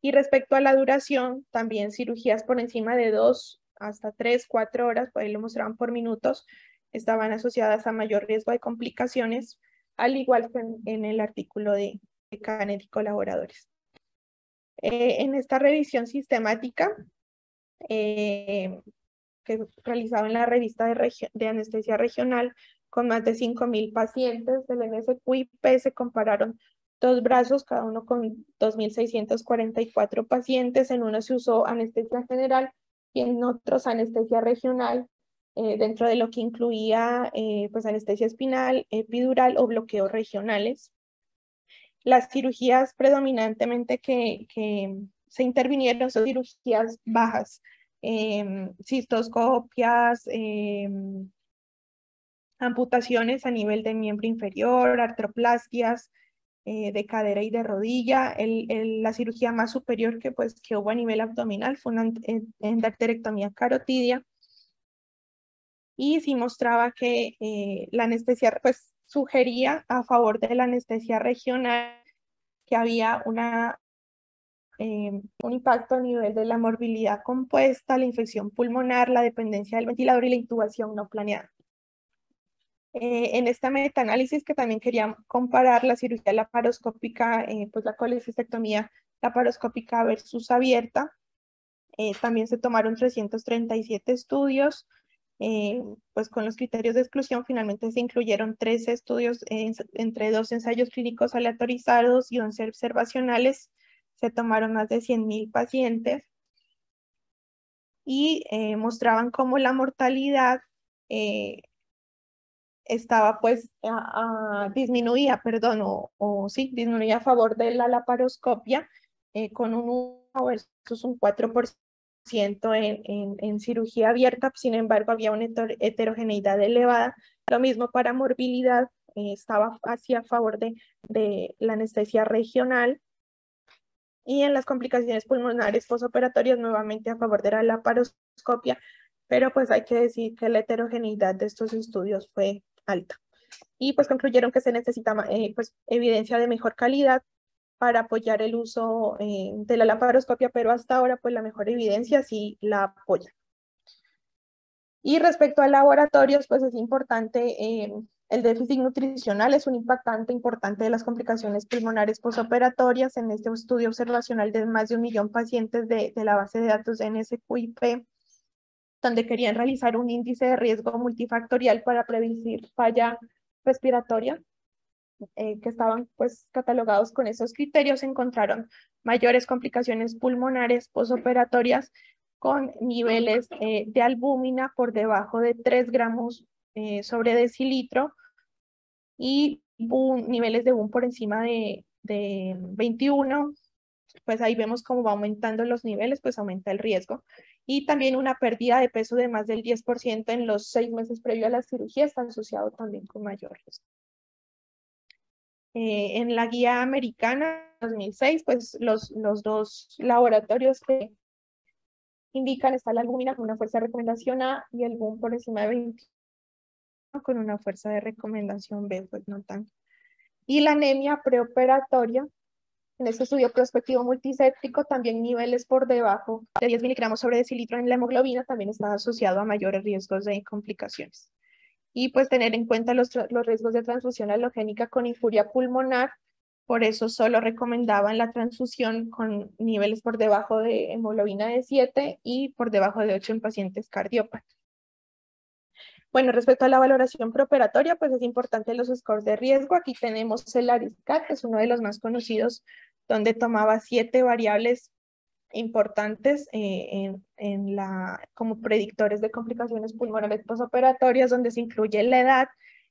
Y respecto a la duración, también cirugías por encima de 2 hasta 3, 4 horas, pues ahí lo mostraban por minutos, estaban asociadas a mayor riesgo de complicaciones, al igual que en el artículo de Canet y colaboradores. En esta revisión sistemática, que realizado en la revista de anestesia regional con más de 5,000 pacientes del NSQIP, se compararon 2 brazos, cada uno con 2,644 pacientes. En uno se usó anestesia general y en otros anestesia regional, dentro de lo que incluía pues anestesia espinal, epidural o bloqueos regionales. Las cirugías predominantemente que se intervinieron son cirugías bajas, cistoscopias, amputaciones a nivel de miembro inferior, artroplastias de cadera y de rodilla. La cirugía más superior que hubo a nivel abdominal fue una endarterectomía carotidia, y sí mostraba que la anestesia pues sugería a favor de la anestesia regional, que había un impacto a nivel de la morbilidad compuesta, la infección pulmonar, la dependencia del ventilador y la intubación no planeada. En esta metaanálisis, que también quería comparar la cirugía laparoscópica, pues la colecistectomía laparoscópica versus abierta, también se tomaron 337 estudios, pues con los criterios de exclusión finalmente se incluyeron 13 estudios entre 2 ensayos clínicos aleatorizados y 11 observacionales. Se tomaron más de 100,000 pacientes y mostraban cómo la mortalidad estaba pues disminuía, perdón, sí, disminuía a favor de la laparoscopia con un 1 versus un 4% en cirugía abierta. Sin embargo, había una heterogeneidad elevada. Lo mismo para morbilidad, estaba hacia favor de la anestesia regional. Y en las complicaciones pulmonares posoperatorias, nuevamente a favor de la laparoscopia, pero pues hay que decir que la heterogeneidad de estos estudios fue alta. Y pues concluyeron que se necesita pues, evidencia de mejor calidad para apoyar el uso de la laparoscopia, pero hasta ahora pues la mejor evidencia sí la apoya. Y respecto a laboratorios, pues es importante, el déficit nutricional es un impactante importante de las complicaciones pulmonares posoperatorias. En este estudio observacional de más de 1.000.000 pacientes de la base de datos de NSQIP, donde querían realizar un índice de riesgo multifactorial para prevenir falla respiratoria, que estaban pues catalogados con esos criterios, encontraron mayores complicaciones pulmonares posoperatorias con niveles de albúmina por debajo de 3 gramos sobre decilitro y niveles de BUN por encima de 21. Pues ahí vemos cómo va aumentando los niveles, pues aumenta el riesgo. Y también una pérdida de peso de más del 10% en los 6 meses previo a la cirugía está asociado también con mayor riesgo. En la guía americana 2006, pues los dos laboratorios que indican está la albúmina con una fuerza de recomendación A y el BUN por encima de 21 con una fuerza de recomendación B, pues no tanto. Y la anemia preoperatoria, en este estudio prospectivo multicéntrico, también niveles por debajo de 10 miligramos sobre decilitro en la hemoglobina también está asociado a mayores riesgos de complicaciones. Y pues tener en cuenta los riesgos de transfusión halogénica con infuria pulmonar, por eso solo recomendaban la transfusión con niveles por debajo de hemoglobina de 7 y por debajo de 8 en pacientes cardiópatas. Bueno, respecto a la valoración preoperatoria, pues es importante los scores de riesgo. Aquí tenemos el ARISCAT, que es uno de los más conocidos, donde tomaba 7 variables importantes como predictores de complicaciones pulmonares posoperatorias, donde se incluye la edad,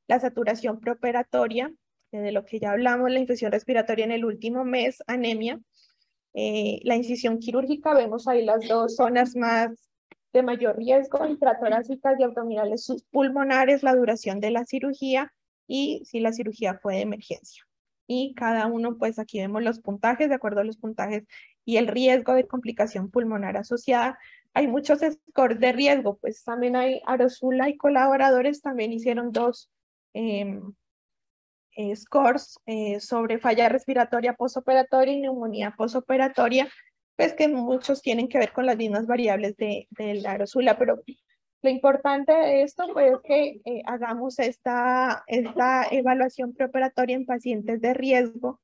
la saturación preoperatoria, de lo que ya hablamos, la infección respiratoria en el último mes, anemia, la incisión quirúrgica, vemos ahí las dos zonas más de mayor riesgo, intratorácicas y abdominales subpulmonares, la duración de la cirugía y si la cirugía fue de emergencia. Y cada uno, pues aquí vemos los puntajes, de acuerdo a los puntajes y el riesgo de complicación pulmonar asociada. Hay muchos scores de riesgo, pues también hay Arosula y colaboradores, también hicieron dos scores sobre falla respiratoria posoperatoria y neumonía posoperatoria, pues que muchos tienen que ver con las mismas variables de la Arosula, pero lo importante de esto pues, es que hagamos esta evaluación preoperatoria en pacientes de riesgo,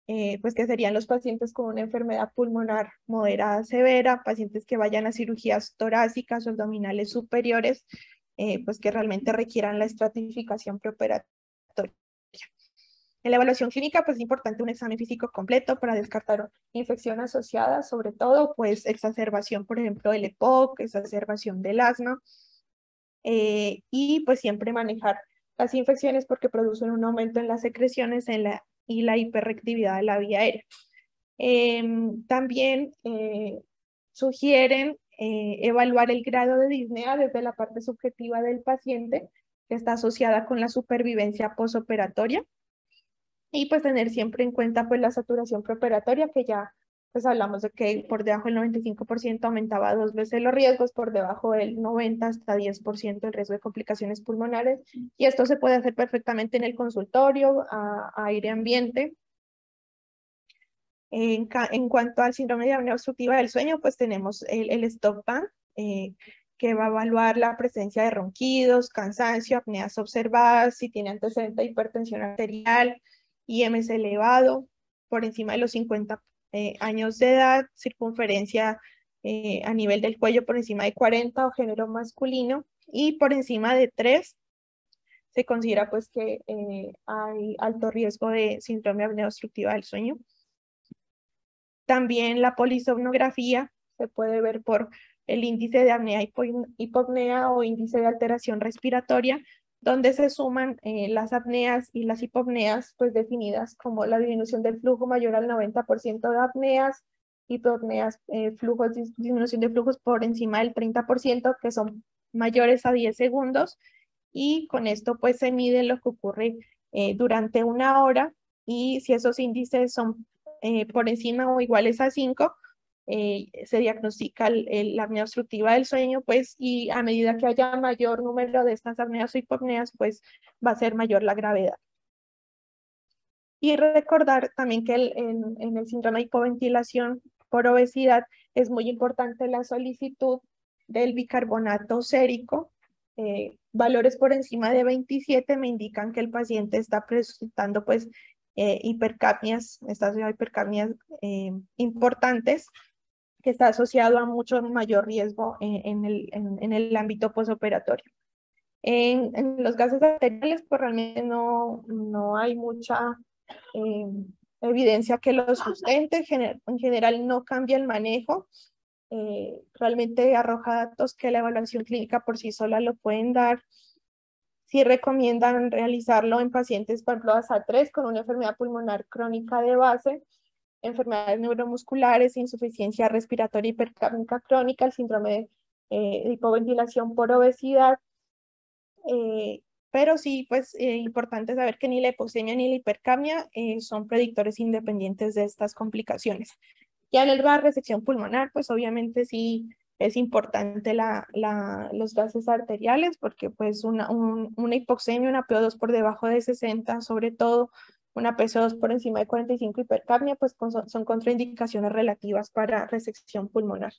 pues que serían los pacientes con una enfermedad pulmonar moderada severa, pacientes que vayan a cirugías torácicas o abdominales superiores, pues que realmente requieran la estratificación preoperatoria. En la evaluación clínica, pues es importante un examen físico completo para descartar infección asociada, sobre todo, pues exacerbación, por ejemplo, del EPOC, exacerbación del asma, y pues siempre manejar las infecciones porque producen un aumento en las secreciones y la hiperreactividad de la vía aérea. También sugieren evaluar el grado de disnea desde la parte subjetiva del paciente, que está asociada con la supervivencia posoperatoria. Y pues tener siempre en cuenta pues la saturación preoperatoria, que ya pues hablamos de que por debajo del 95% aumentaba 2 veces los riesgos, por debajo del 90 hasta 10% el riesgo de complicaciones pulmonares. Y esto se puede hacer perfectamente en el consultorio, a aire ambiente. En cuanto al síndrome de apnea obstructiva del sueño, pues tenemos el STOP-BAN, que va a evaluar la presencia de ronquidos, cansancio, apneas observadas, si tiene antecedente de hipertensión arterial, IMC elevado, por encima de los 50 años de edad, circunferencia a nivel del cuello por encima de 40 o género masculino, y por encima de 3 se considera pues que hay alto riesgo de síndrome de apnea obstructiva del sueño. También la polisomnografía se puede ver por el índice de apnea hipopnea o índice de alteración respiratoria, donde se suman las apneas y las hipopneas, pues definidas como la disminución del flujo mayor al 90% de apneas, hipopneas, disminución de flujos por encima del 30%, que son mayores a 10 segundos, y con esto pues se mide lo que ocurre durante una hora, y si esos índices son por encima o iguales a 5, se diagnostica la apnea obstructiva del sueño, pues, y a medida que haya mayor número de estas apneas o hipopneas, pues va a ser mayor la gravedad. Y recordar también que en el síndrome de hipoventilación por obesidad es muy importante la solicitud del bicarbonato sérico, valores por encima de 27 me indican que el paciente está presentando pues hipercapnias, está asociado a hipercapnias importantes, que está asociado a mucho mayor riesgo en el ámbito posoperatorio. En los gases arteriales, pues realmente no hay mucha evidencia que los sustente. En general no cambia el manejo. Realmente arroja datos que la evaluación clínica por sí sola lo pueden dar. Sí recomiendan realizarlo en pacientes, por ejemplo, ASA3 con una enfermedad pulmonar crónica de base, enfermedades neuromusculares, insuficiencia respiratoria hipercápnica crónica, el síndrome de hipoventilación por obesidad. Pero sí, pues importante saber que ni la hipoxemia ni la hipercapnia son predictores independientes de estas complicaciones. Ya en la resección pulmonar, pues obviamente sí es importante los gases arteriales, porque pues una hipoxemia, una PO2 por debajo de 60, sobre todo una PCO2 por encima de 45, hipercapnia, pues son contraindicaciones relativas para resección pulmonar.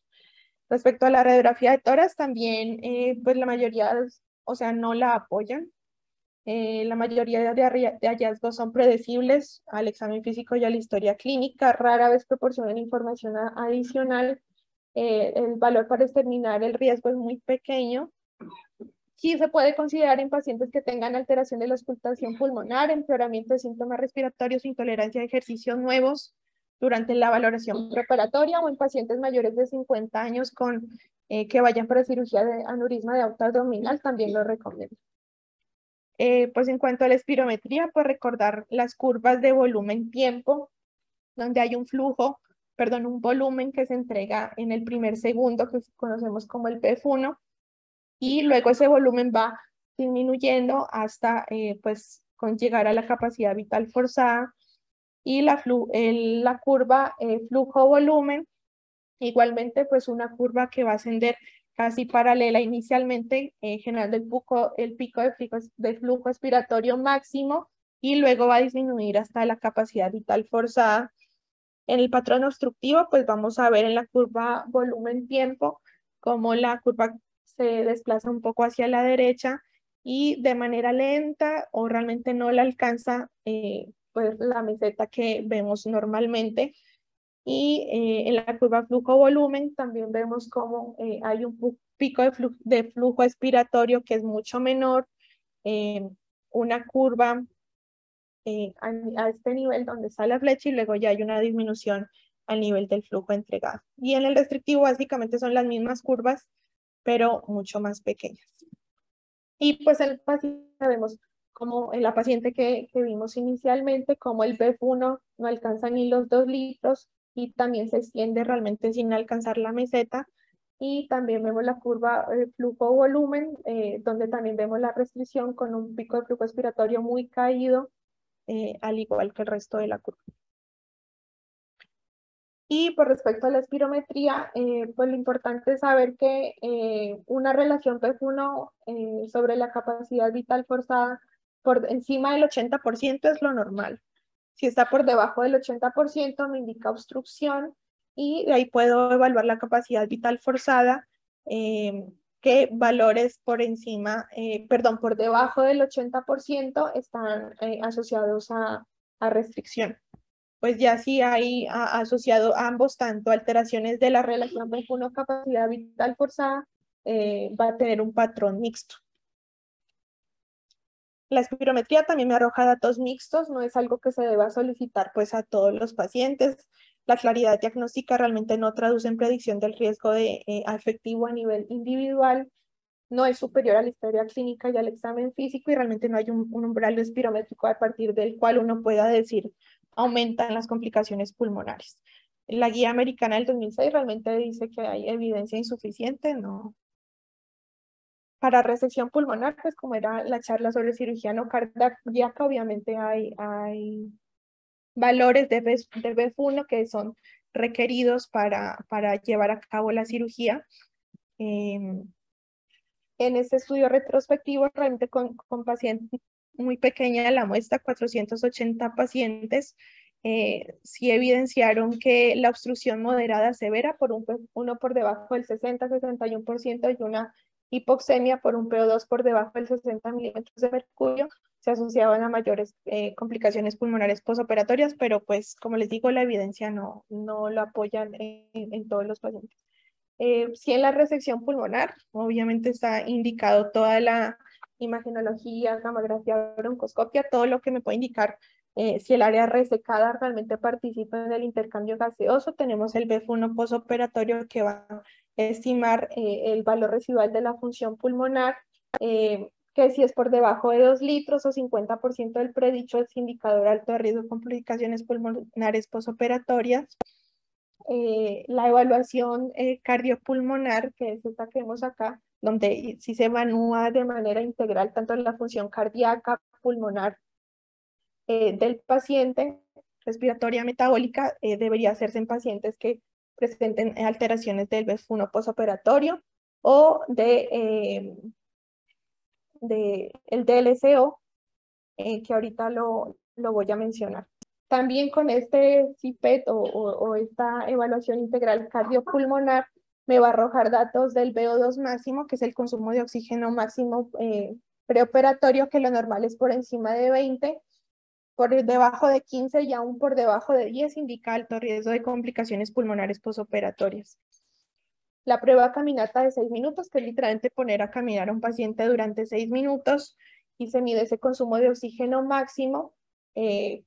Respecto a la radiografía de tórax, también pues la mayoría, o sea, no la apoyan. La mayoría de hallazgos son predecibles al examen físico y a la historia clínica, rara vez proporcionan información adicional. El valor para determinar el riesgo es muy pequeño. Sí se puede considerar en pacientes que tengan alteración de la auscultación pulmonar, empeoramiento de síntomas respiratorios, intolerancia a ejercicios nuevos durante la valoración preparatoria, o en pacientes mayores de 50 años que vayan para cirugía de aneurisma de aorta abdominal, también lo recomiendo. Pues en cuanto a la espirometría, pues recordar las curvas de volumen-tiempo, donde hay un volumen que se entrega en el primer segundo, que conocemos como el PF1, y luego ese volumen va disminuyendo hasta pues con llegar a la capacidad vital forzada, y la curva flujo-volumen, igualmente pues una curva que va a ascender casi paralela inicialmente, generando el pico de flujo expiratorio máximo, y luego va a disminuir hasta la capacidad vital forzada. En el patrón obstructivo, pues vamos a ver en la curva volumen-tiempo cómo la curva se desplaza un poco hacia la derecha y de manera lenta, o realmente no la alcanza pues la meseta que vemos normalmente. Y en la curva flujo-volumen también vemos cómo hay un pico de flujo expiratorio que es mucho menor, una curva a este nivel donde está la flecha, y luego ya hay una disminución al nivel del flujo entregado. Y en el restrictivo básicamente son las mismas curvas, pero mucho más pequeñas. Y pues el paciente, vemos como en la paciente que vimos inicialmente, como el BF1 no alcanza ni los 2 litros y también se extiende realmente sin alcanzar la meseta. Y también vemos la curva flujo-volumen, donde también vemos la restricción con un pico de flujo expiratorio muy caído, al igual que el resto de la curva. Y por respecto a la espirometría, pues lo importante es saber que una relación PF1 sobre la capacidad vital forzada por encima del 80% es lo normal. Si está por debajo del 80% me indica obstrucción, y de ahí puedo evaluar la capacidad vital forzada, que valores por debajo del 80% están asociados a restricción. Pues ya sí hay asociado ambos, tanto alteraciones de la relación PF1 capacidad vital forzada, va a tener un patrón mixto. La espirometría también me arroja datos mixtos, no es algo que se deba solicitar pues a todos los pacientes. La claridad diagnóstica realmente no traduce en predicción del riesgo afectivo a nivel individual, no es superior a la historia clínica y al examen físico, y realmente no hay un umbral espirométrico a partir del cual uno pueda decir aumentan las complicaciones pulmonares. La guía americana del 2006 realmente dice que hay evidencia insuficiente, ¿no? Para resección pulmonar, pues como era la charla sobre cirugía no cardíaca, obviamente hay valores de BF1 que son requeridos para llevar a cabo la cirugía. En este estudio retrospectivo, realmente con pacientes muy pequeña la muestra, 480 pacientes, sí evidenciaron que la obstrucción moderada severa por uno por debajo del 60-61% y una hipoxemia por un PO2 por debajo del 60 milímetros de mercurio se asociaban a mayores complicaciones pulmonares postoperatorias, pero pues como les digo, la evidencia no lo apoyan en todos los pacientes. Sí, en la resección pulmonar, obviamente está indicado toda la imagenología, gamografía, broncoscopia, todo lo que me puede indicar si el área resecada realmente participa en el intercambio gaseoso. Tenemos el BEF1 postoperatorio que va a estimar el valor residual de la función pulmonar, que si es por debajo de 2 litros o 50% del predicho es indicador alto de riesgo de complicaciones pulmonares postoperatorias. La evaluación cardiopulmonar, que es esta que vemos acá, donde si se evalúa de manera integral tanto la función cardíaca, pulmonar del paciente, respiratoria metabólica, debería hacerse en pacientes que presenten alteraciones del BEF1 postoperatorio o de el DLCO, que ahorita lo voy a mencionar. También con este CIPET o esta evaluación integral cardiopulmonar me va a arrojar datos del VO2 máximo, que es el consumo de oxígeno máximo preoperatorio, que lo normal es por encima de 20, por debajo de 15 y aún por debajo de 10 indica alto riesgo de complicaciones pulmonares postoperatorias. La prueba caminata de 6 minutos, que es literalmente poner a caminar a un paciente durante 6 minutos y se mide ese consumo de oxígeno máximo.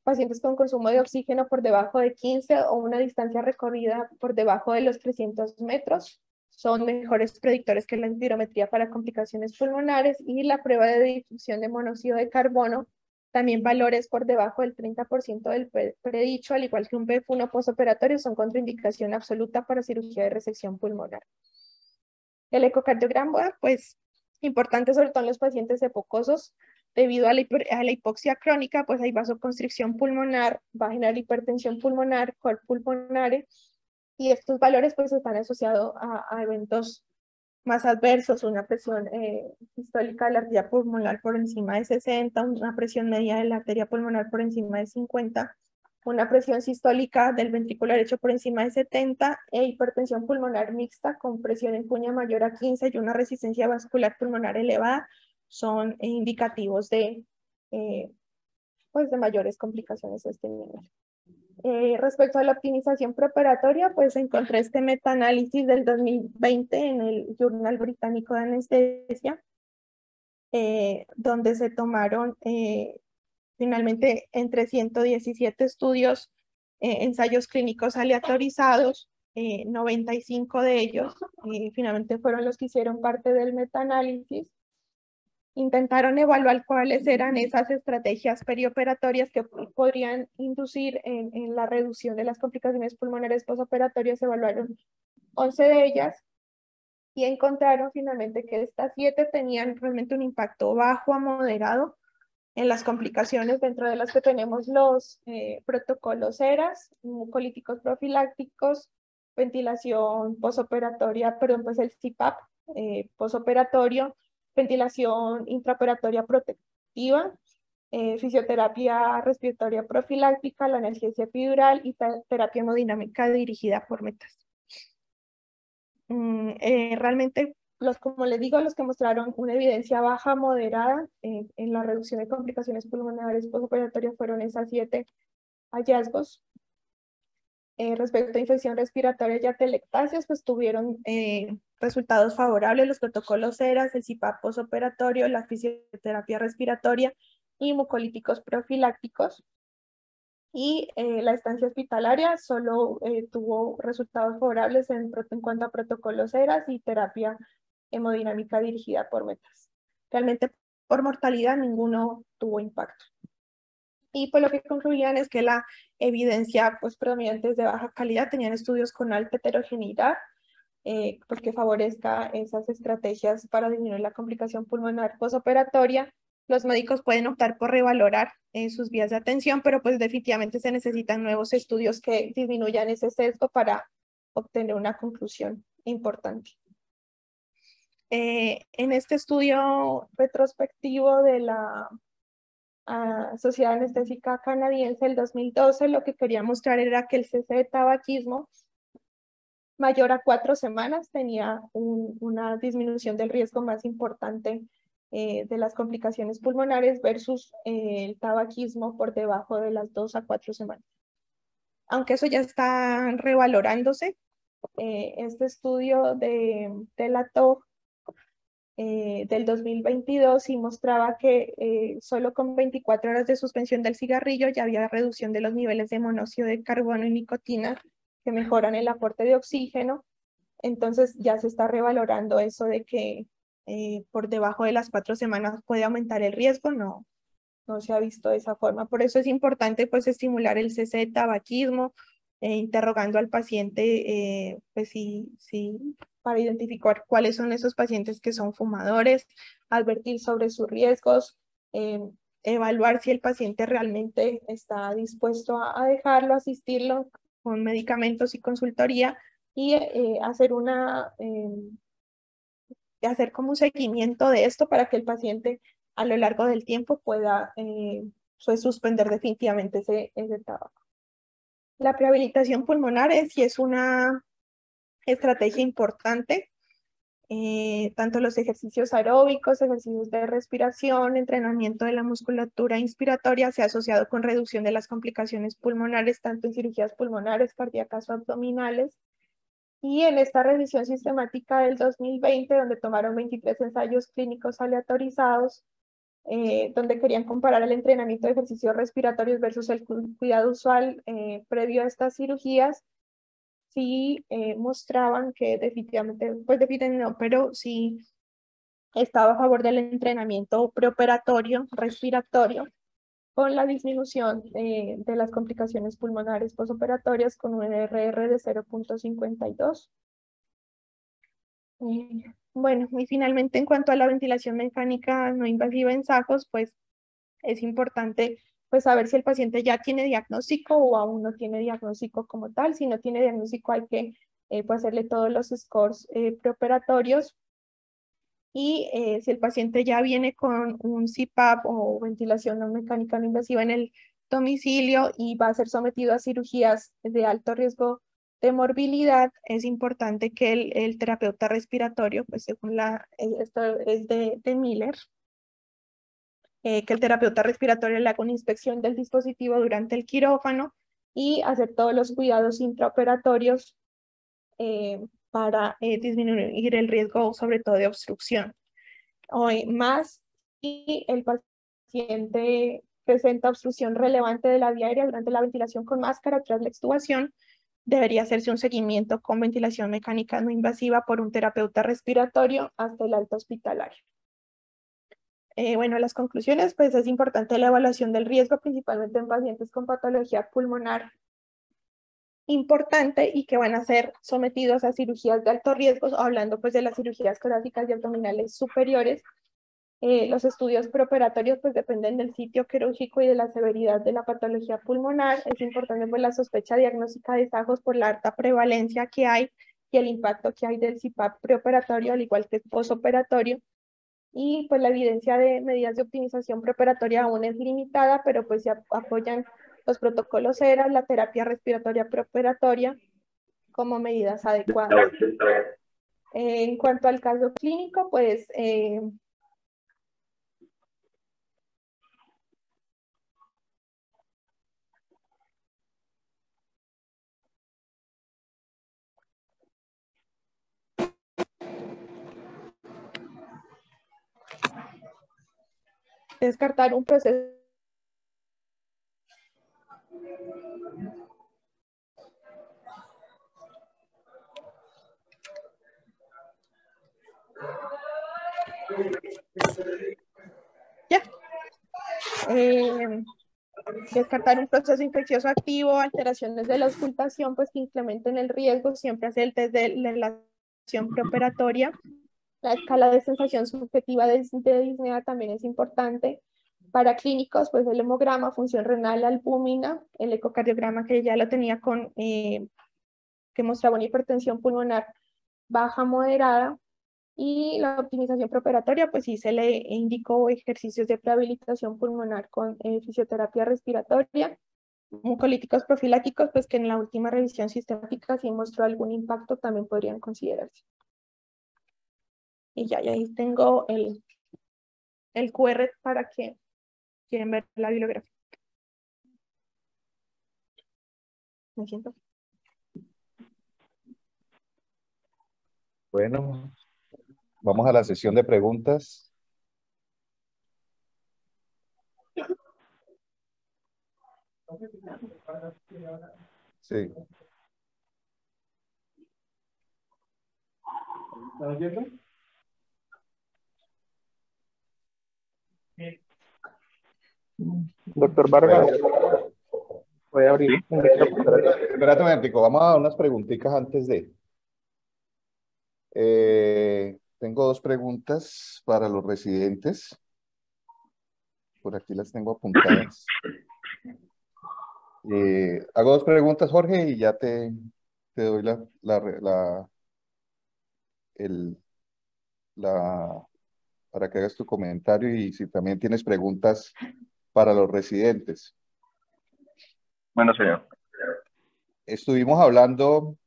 Pacientes con consumo de oxígeno por debajo de 15 o una distancia recorrida por debajo de los 300 metros son mejores predictores que la espirometría para complicaciones pulmonares, y la prueba de difusión de monóxido de carbono, también valores por debajo del 30% del predicho, al igual que un BEF1 postoperatorio, son contraindicación absoluta para cirugía de resección pulmonar. El ecocardiograma, pues, importante sobre todo en los pacientes hipocosos, debido a la hipoxia crónica, pues hay vasoconstricción pulmonar, va a generar hipertensión pulmonar, cor pulmonare, y estos valores pues están asociados a eventos más adversos, una presión sistólica de la arteria pulmonar por encima de 60, una presión media de la arteria pulmonar por encima de 50, una presión sistólica del ventrículo derecho por encima de 70, e hipertensión pulmonar mixta con presión en cuña mayor a 15 y una resistencia vascular pulmonar elevada, son indicativos pues de mayores complicaciones de este nivel. Respecto a la optimización preoperatoria, pues encontré este metaanálisis del 2020 en el Journal Británico de Anestesia, donde se tomaron finalmente entre 117 estudios, ensayos clínicos aleatorizados, 95 de ellos finalmente fueron los que hicieron parte del metaanálisis. Intentaron evaluar cuáles eran esas estrategias perioperatorias que podrían inducir en la reducción de las complicaciones pulmonares postoperatorias. Evaluaron 11 de ellas y encontraron finalmente que estas 7 tenían realmente un impacto bajo a moderado en las complicaciones, dentro de las que tenemos los protocolos ERAS, mucolíticos profilácticos, ventilación postoperatoria, perdón, pues el CPAP postoperatorio, ventilación intraoperatoria protectiva, fisioterapia respiratoria profiláctica, la analgesia epidural y terapia hemodinámica dirigida por metas. Realmente, como les digo, los que mostraron una evidencia baja moderada en la reducción de complicaciones pulmonares postoperatorias fueron esas 7 hallazgos. Respecto a infección respiratoria y atelectasias, pues tuvieron resultados favorables los protocolos ERAS, el CPAP postoperatorio, la fisioterapia respiratoria y mucolíticos profilácticos. Y la estancia hospitalaria solo tuvo resultados favorables en cuanto a protocolos ERAS y terapia hemodinámica dirigida por metas. Realmente por mortalidad ninguno tuvo impacto. Y pues lo que concluían es que la evidencia pues predominante es de baja calidad, tenían estudios con alta heterogeneidad, pues que favorezca esas estrategias para disminuir la complicación pulmonar postoperatoria. Los médicos pueden optar por revalorar sus vías de atención, pero pues definitivamente se necesitan nuevos estudios que disminuyan ese sesgo para obtener una conclusión importante. En este estudio retrospectivo de la Sociedad Anestésica Canadiense del 2012, lo que quería mostrar era que el cese de tabaquismo mayor a 4 semanas tenía una disminución del riesgo más importante de las complicaciones pulmonares versus el tabaquismo por debajo de las 2 a 4 semanas. Aunque eso ya está revalorándose, este estudio de la TOG del 2022 sí mostraba que solo con 24 horas de suspensión del cigarrillo ya había reducción de los niveles de monóxido de carbono y nicotina que mejoran el aporte de oxígeno. Entonces ya se está revalorando eso de que por debajo de las 4 semanas puede aumentar el riesgo, no se ha visto de esa forma. Por eso es importante pues estimular el cese de tabaquismo, interrogando al paciente pues sí, para identificar cuáles son esos pacientes que son fumadores, advertir sobre sus riesgos, evaluar si el paciente realmente está dispuesto a dejarlo, asistirlo con medicamentos y consultoría y hacer como un seguimiento de esto para que el paciente a lo largo del tiempo pueda suspender definitivamente ese tabaco. La prehabilitación pulmonar sí es una estrategia importante. Tanto los ejercicios aeróbicos, ejercicios de respiración, entrenamiento de la musculatura inspiratoria se ha asociado con reducción de las complicaciones pulmonares, tanto en cirugías pulmonares, cardíacas o abdominales. Y en esta revisión sistemática del 2020, donde tomaron 23 ensayos clínicos aleatorizados, donde querían comparar el entrenamiento de ejercicios respiratorios versus el cuidado usual previo a estas cirugías, sí mostraban que definitivamente, pues definitivamente no, pero sí estaba a favor del entrenamiento preoperatorio, respiratorio, con la disminución de las complicaciones pulmonares posoperatorias con un RR de 0.52. Bueno, y finalmente en cuanto a la ventilación mecánica no invasiva en sacos, pues es importante pues saber si el paciente ya tiene diagnóstico o aún no tiene diagnóstico como tal. Si no tiene diagnóstico hay que pues, hacerle todos los scores preoperatorios. Y si el paciente ya viene con un CPAP o ventilación no mecánica no invasiva en el domicilio y va a ser sometido a cirugías de alto riesgo de morbilidad, es importante que el terapeuta respiratorio, pues según esto es de Miller, que el terapeuta respiratorio le haga una inspección del dispositivo durante el quirófano y hacer todos los cuidados intraoperatorios para disminuir el riesgo, sobre todo de obstrucción. Hoy más si el paciente presenta obstrucción relevante de la vía aérea durante la ventilación con máscara tras la extubación, debería hacerse un seguimiento con ventilación mecánica no invasiva por un terapeuta respiratorio hasta el alta hospitalario. Bueno, las conclusiones, pues es importante la evaluación del riesgo, principalmente en pacientes con patología pulmonar importante y que van a ser sometidos a cirugías de alto riesgo, hablando pues de las cirugías torácicas y abdominales superiores. Los estudios preoperatorios pues dependen del sitio quirúrgico y de la severidad de la patología pulmonar. Es importante pues la sospecha diagnóstica de SAJOS por la alta prevalencia que hay y el impacto que hay del CPAP preoperatorio, al igual que el posoperatorio. Y pues la evidencia de medidas de optimización preoperatoria aún es limitada, pero pues se apoyan los protocolos ERA, la terapia respiratoria preoperatoria como medidas adecuadas. En cuanto al caso clínico, pues descartar un proceso ya. Descartar un proceso infeccioso activo, alteraciones de la auscultación, pues que incrementen el riesgo, siempre hacer el test de relación preoperatoria. La escala de sensación subjetiva de disnea también es importante. Para clínicos, pues el hemograma, función renal, albúmina, el ecocardiograma que ya lo tenía que mostraba una hipertensión pulmonar baja moderada, y la optimización preoperatoria, pues sí se le indicó ejercicios de prehabilitación pulmonar con fisioterapia respiratoria. mucolíticos profilácticos, pues que en la última revisión sistemática sí mostró algún impacto, también podrían considerarse. Y ya ahí tengo el QR para que quieren ver la bibliografía. Me siento. Bueno, vamos a la sesión de preguntas. Sí. ¿Estás oyendo? Doctor Vargas, voy a abrir un micrófono. Espérate un momentico, vamos a dar unas preguntitas antes de. Tengo dos preguntas para los residentes. Por aquí las tengo apuntadas. Hago dos preguntas, Jorge, y ya te doy para que hagas tu comentario y si también tienes preguntas para los residentes. Bueno, señor. Estuvimos hablando,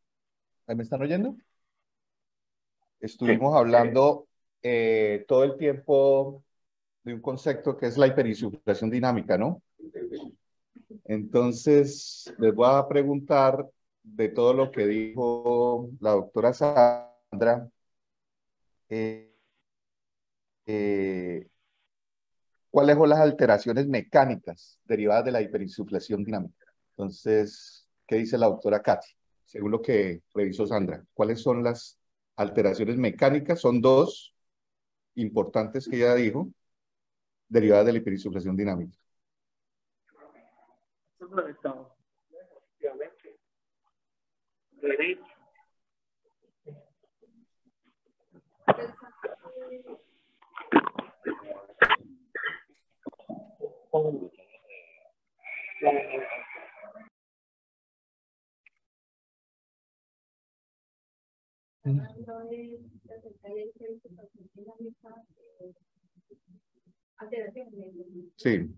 ¿ahí me están oyendo? Estuvimos hablando todo el tiempo de un concepto que es la hiperinsuflación dinámica, ¿no? Entonces, les voy a preguntar de todo lo que dijo la doctora Sandra, ¿cuáles son las alteraciones mecánicas derivadas de la hiperinsuflación dinámica? Entonces, ¿qué dice la doctora Katy? Según lo que revisó Sandra, ¿cuáles son las alteraciones mecánicas? Son dos importantes que ella dijo, derivadas de la hiperinsuflación dinámica. Sí,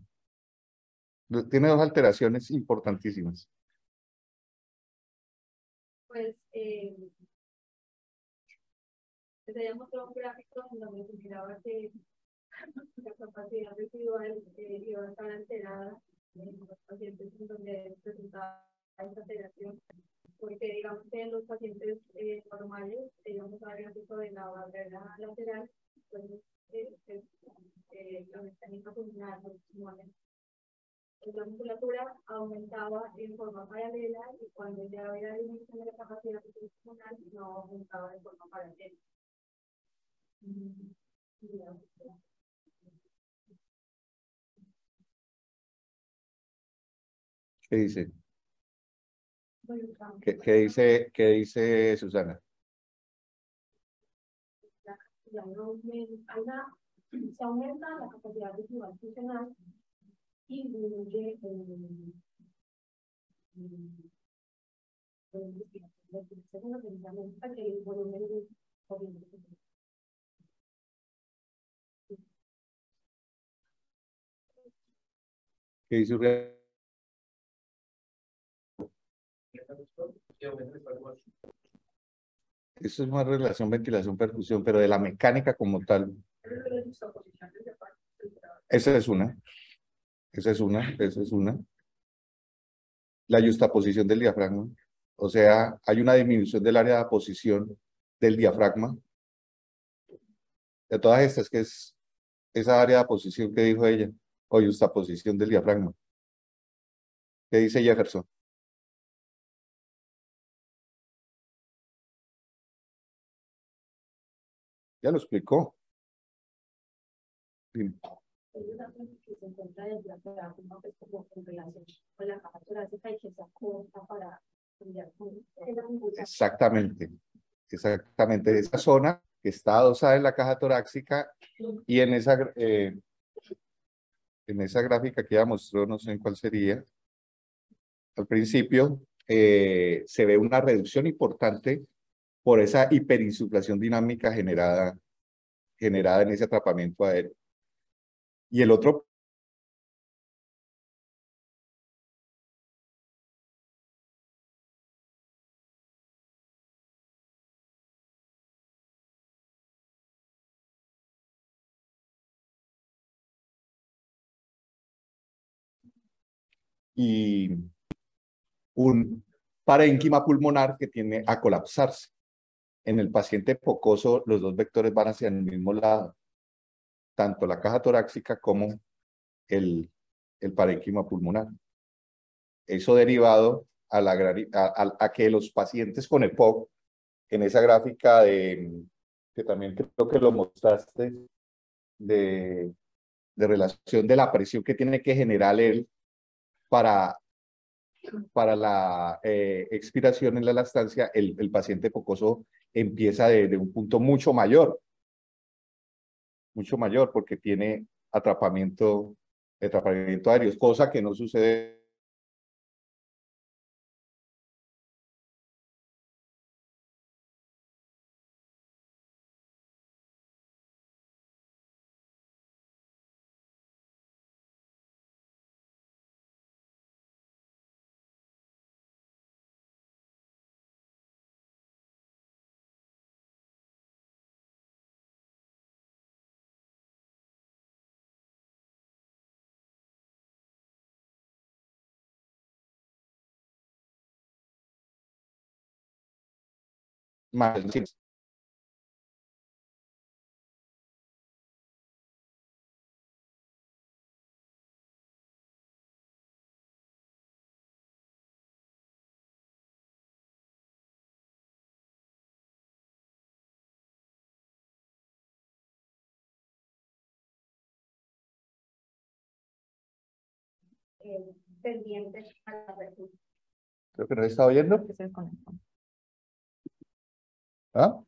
tiene dos alteraciones importantísimas. Pues les había mostrado un gráfico en donde se miraba que la capacidad residual iba a estar alterada en los pacientes en donde presentaba esta alteración, porque digamos que en los pacientes normales, digamos a gráfico de la barrera lateral, pues la mecánica funcional la musculatura aumentaba en forma paralela y cuando ya había disminución de la capacidad funcional no aumentaba de forma paralela. ¿Qué dice? ¿Qué dice Susana? Se aumenta la capacidad residual funcional y disminuye el volumen de ¿Qué dice Uriel? Eso es una relación ventilación-perfusión, pero de la mecánica como tal. Esa es una. Esa es una. Esa es una. La yuxtaposición del diafragma. O sea, hay una disminución del área de posición del diafragma. De todas estas, que es esa área de posición que dijo ella, o yuxtaposición del diafragma. ¿Qué dice Jefferson? Ya lo explicó. Sí. se encuentra en la diafragma, pues como en relación con la caja torácica y que se acorta para cambiar Exactamente. Exactamente. Esa zona que está adosada en la caja torácica y en esa gráfica que ya mostró, no sé en cuál sería, al principio, se ve una reducción importante por esa hiperinsuflación dinámica generada en ese atrapamiento aéreo. Y el otro y un parénquima pulmonar que tiende a colapsarse. En el paciente hipocoso, los dos vectores van hacia el mismo lado, tanto la caja torácica como el parénquima pulmonar. Eso derivado a que los pacientes con EPOC, en esa gráfica que también creo que lo mostraste, de relación de la presión que tiene que generar él para la expiración en la lactancia, el paciente hipocoso empieza de un punto mucho mayor, porque tiene atrapamiento aéreo, cosa que no sucede. Más. Pendientes a la apertura. Creo que no se está oyendo. Que se desconectó. ¿Ah?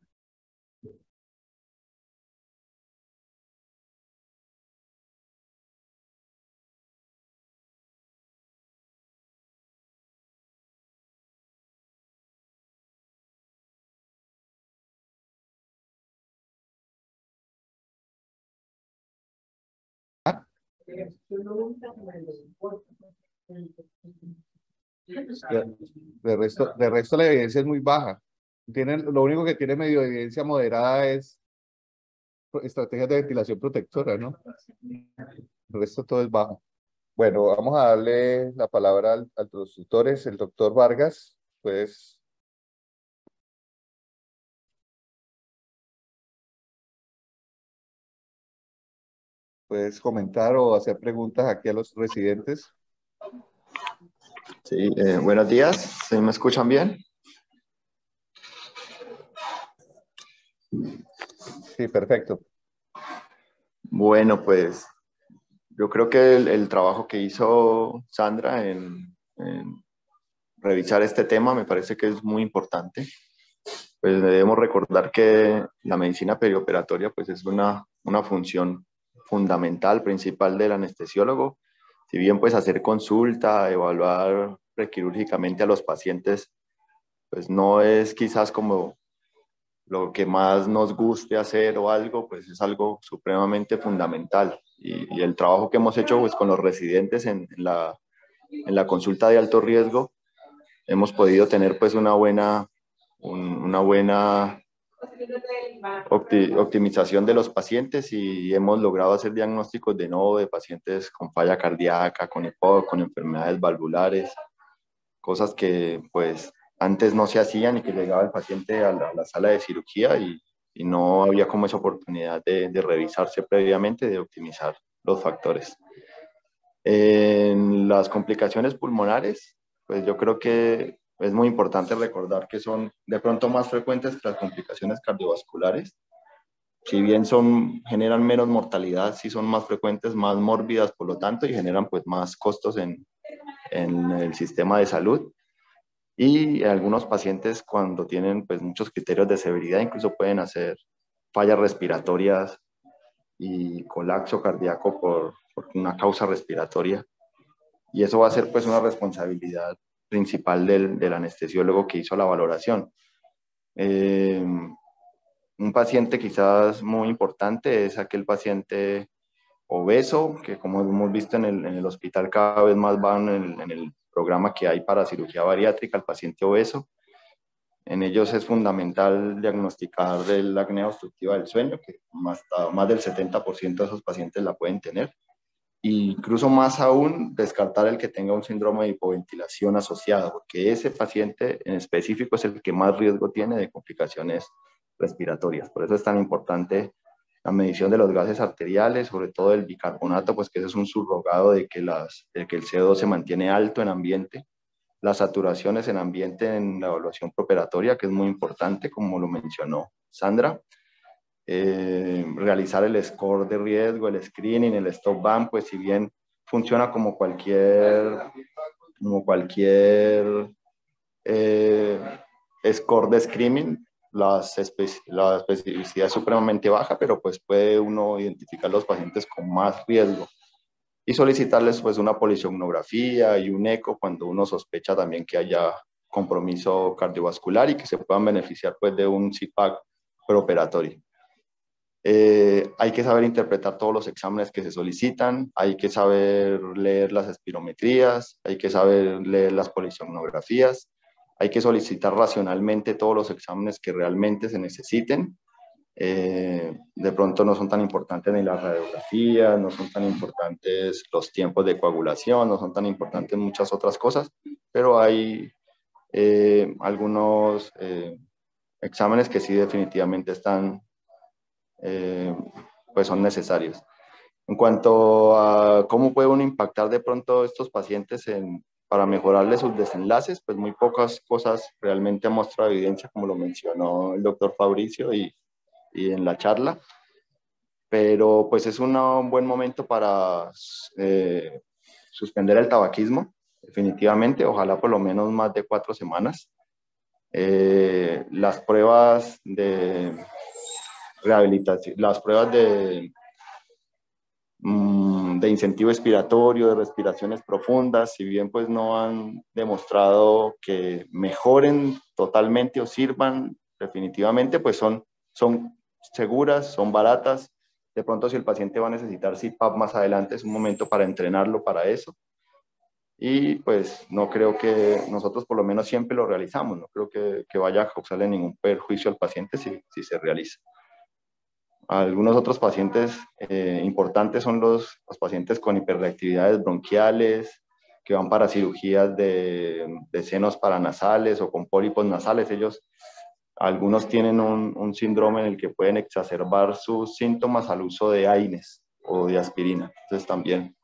De resto la evidencia es muy baja. Lo único que tiene medio evidencia moderada es estrategias de ventilación protectora, ¿no? El resto todo es bajo. Bueno, vamos a darle la palabra a los tutores. El doctor Vargas, pues. Puedes comentar o hacer preguntas aquí a los residentes. Sí, buenos días. ¿Sí me escuchan bien? Sí, perfecto. Bueno, pues yo creo que el trabajo que hizo Sandra en revisar este tema me parece que es muy importante. Pues debemos recordar que la medicina perioperatoria pues es una función fundamental, principal del anestesiólogo. Si bien pues hacer consulta, evaluar prequirúrgicamente a los pacientes, pues no es quizás como lo que más nos guste hacer o algo, pues es algo supremamente fundamental. Y el trabajo que hemos hecho pues, con los residentes en la consulta de alto riesgo, hemos podido tener pues una buena optimización de los pacientes y hemos logrado hacer diagnósticos de nuevo de pacientes con falla cardíaca, con EPOC, con enfermedades valvulares, cosas que pues antes no se hacían y que llegaba el paciente a la sala de cirugía y no había como esa oportunidad de revisarse previamente, de optimizar los factores. En las complicaciones pulmonares, pues yo creo que es muy importante recordar que son de pronto más frecuentes que las complicaciones cardiovasculares. Si bien generan menos mortalidad, sí son más frecuentes, más mórbidas, por lo tanto, y generan pues más costos en el sistema de salud. Y algunos pacientes cuando tienen pues muchos criterios de severidad incluso pueden hacer fallas respiratorias y colapso cardíaco por una causa respiratoria. Y eso va a ser pues una responsabilidad principal del anestesiólogo que hizo la valoración. Un paciente quizás muy importante es aquel paciente obeso, que como hemos visto en el hospital cada vez más van en el programa que hay para cirugía bariátrica, el paciente obeso. En ellos es fundamental diagnosticar la apnea obstructiva del sueño, que más del 70% de esos pacientes la pueden tener. incluso más aún, descartar el que tenga un síndrome de hipoventilación asociado, porque ese paciente en específico es el que más riesgo tiene de complicaciones respiratorias. Por eso es tan importante la medición de los gases arteriales, sobre todo el bicarbonato, pues que ese es un subrogado de que el CO2 se mantiene alto en ambiente, las saturaciones en ambiente en la evaluación preoperatoria, que es muy importante, como lo mencionó Sandra. Realizar el score de riesgo, el screening, el stop band, pues si bien funciona como cualquier score de screening, la especificidad es supremamente baja, pero pues puede uno identificar los pacientes con más riesgo y solicitarles pues una polisomnografía y un eco cuando uno sospecha también que haya compromiso cardiovascular y que se puedan beneficiar pues de un CPAP preoperatorio. Hay que saber interpretar todos los exámenes que se solicitan, hay que saber leer las espirometrías, hay que saber leer las polisomnografías, hay que solicitar racionalmente todos los exámenes que realmente se necesiten. De pronto no son tan importantes ni las radiografías, no son tan importantes los tiempos de coagulación, no son tan importantes muchas otras cosas, pero hay algunos exámenes que sí definitivamente están pues son necesarios. En cuanto a cómo puede uno impactar de pronto estos pacientes para mejorarles sus desenlaces, pues muy pocas cosas realmente han mostrado evidencia, como lo mencionó el doctor Fabricio y en la charla, pero pues es un buen momento para suspender el tabaquismo, definitivamente, ojalá por lo menos más de 4 semanas. Las pruebas de rehabilitación, las pruebas de incentivo expiratorio, de respiraciones profundas, si bien pues no han demostrado que mejoren totalmente o sirvan definitivamente, pues son seguras, son baratas. De pronto si el paciente va a necesitar CPAP más adelante, es un momento para entrenarlo para eso. Y pues no creo que nosotros por lo menos siempre lo realizamos, no creo que vaya a causarle ningún perjuicio al paciente si se realiza. Algunos otros pacientes importantes son los pacientes con hiperreactividades bronquiales, que van para cirugías de senos paranasales o con pólipos nasales. Algunos tienen un síndrome en el que pueden exacerbar sus síntomas al uso de AINES o de aspirina. Entonces también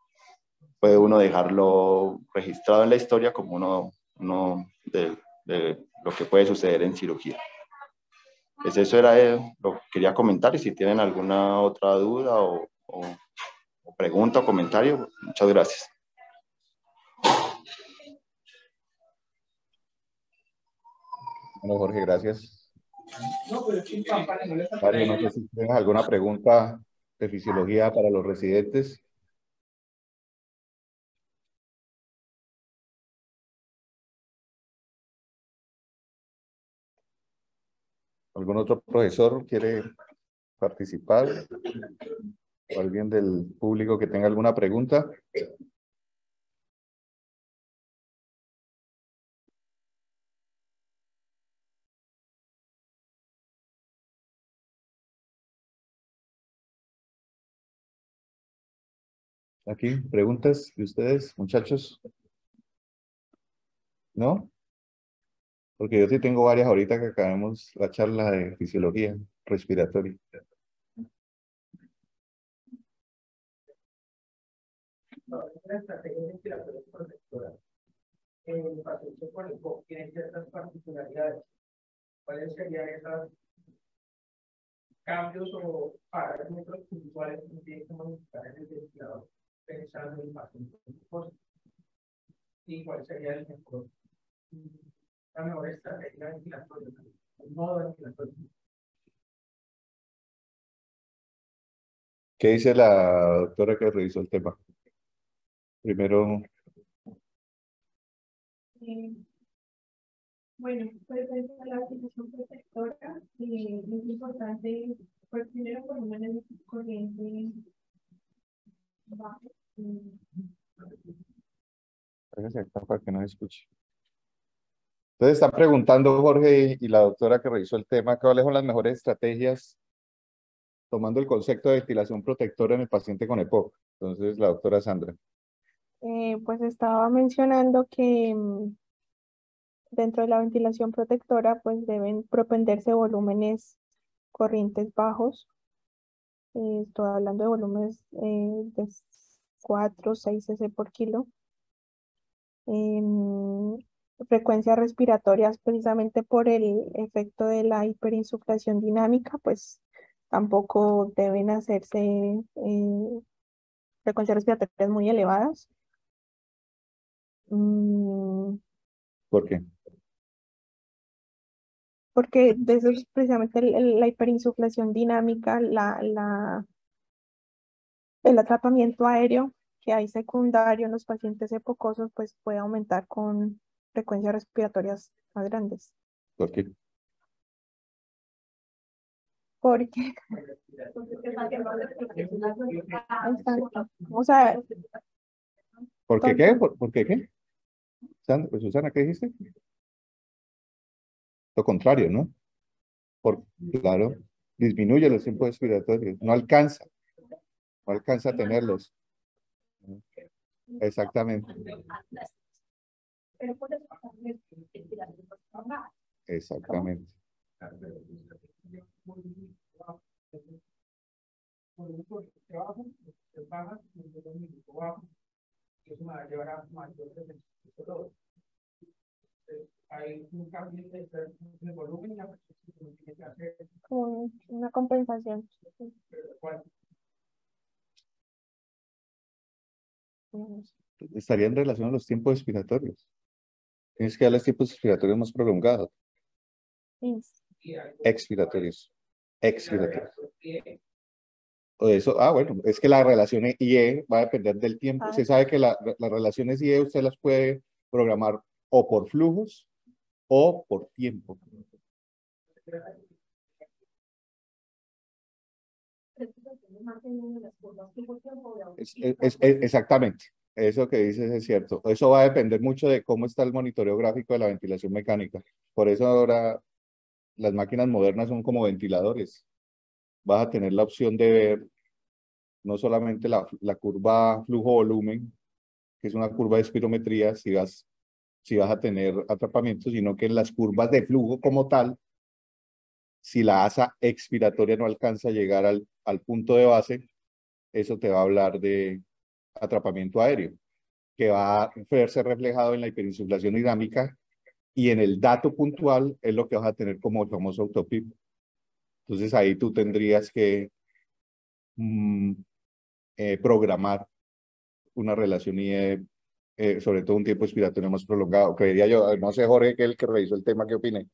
puede uno dejarlo registrado en la historia como uno de lo que puede suceder en cirugía. Pues eso era lo que quería comentar, y si tienen alguna otra duda o pregunta o comentario, muchas gracias. Bueno, Jorge, gracias. Mario, no sé si tienes alguna pregunta de fisiología para los residentes. ¿Algún otro profesor quiere participar? ¿O alguien del público que tenga alguna pregunta? Aquí, preguntas de ustedes, muchachos. ¿No? Porque yo sí tengo varias ahorita que acabamos la charla de fisiología respiratoria. La estrategia respiratoria protectora. El paciente con EPOC tiene ciertas particularidades. ¿Cuáles serían esos cambios o parámetros puntuales que tiene que modificar en el ventilador pensando en el paciente con EPOC? ¿Y cuál sería la mejor estrategia ventilatoria? El modo ventilatorio. ¿Qué dice la doctora que revisó el tema? Primero, Bueno, pues dentro de la utilización protectora es importante, pues primero por una corriente baja. para que no se escuche. Entonces están preguntando Jorge y la doctora que revisó el tema, ¿cuáles son las mejores estrategias tomando el concepto de ventilación protectora en el paciente con EPOC. Entonces, la doctora Sandra. Pues estaba mencionando que dentro de la ventilación protectora, pues deben propenderse volúmenes corrientes bajos. Estoy hablando de volúmenes de 4 o 6 cc por kilo. Frecuencias respiratorias, precisamente por el efecto de la hiperinsuflación dinámica, pues tampoco deben hacerse frecuencias respiratorias muy elevadas. ¿Por qué? Porque de eso es precisamente la hiperinsuflación dinámica, el atrapamiento aéreo que hay secundario en los pacientes epocosos, pues puede aumentar con frecuencias respiratorias más grandes. ¿Por qué? Porque, o sea, ¿Por qué qué? ¿Por qué qué? Susana, ¿qué dijiste? Lo contrario, ¿no? Claro, disminuye los tiempos respiratorios, no alcanza a tenerlos. Exactamente. Exactamente. Hay un cambio de volumen y la presión tiene que hacer como una compensación. Estaría en relación a los tiempos respiratorios. Tienes que darles tiempos respiratorios más prolongados. Sí. Expiratorios. O eso, bueno, es que la relación IE va a depender del tiempo. Usted sabe que las relaciones IE usted las puede programar o por flujos o por tiempo. Exactamente. Eso que dices es cierto. Eso va a depender mucho de cómo está el monitoreo gráfico de la ventilación mecánica. Por eso ahora las máquinas modernas son como ventiladores. Vas a tener la opción de ver no solamente la curva flujo-volumen, que es una curva de espirometría, si vas a tener atrapamiento, sino que en las curvas de flujo como tal, si la asa expiratoria no alcanza a llegar al punto de base, eso te va a hablar de atrapamiento aéreo, que va a verse reflejado en la hiperinsuflación dinámica y en el dato puntual es lo que vas a tener como el famoso autopip. Entonces ahí tú tendrías que programar una relación y sobre todo un tiempo expiratorio más prolongado. Creería yo, no sé Jorge, que es el que revisó el tema, ¿qué opine?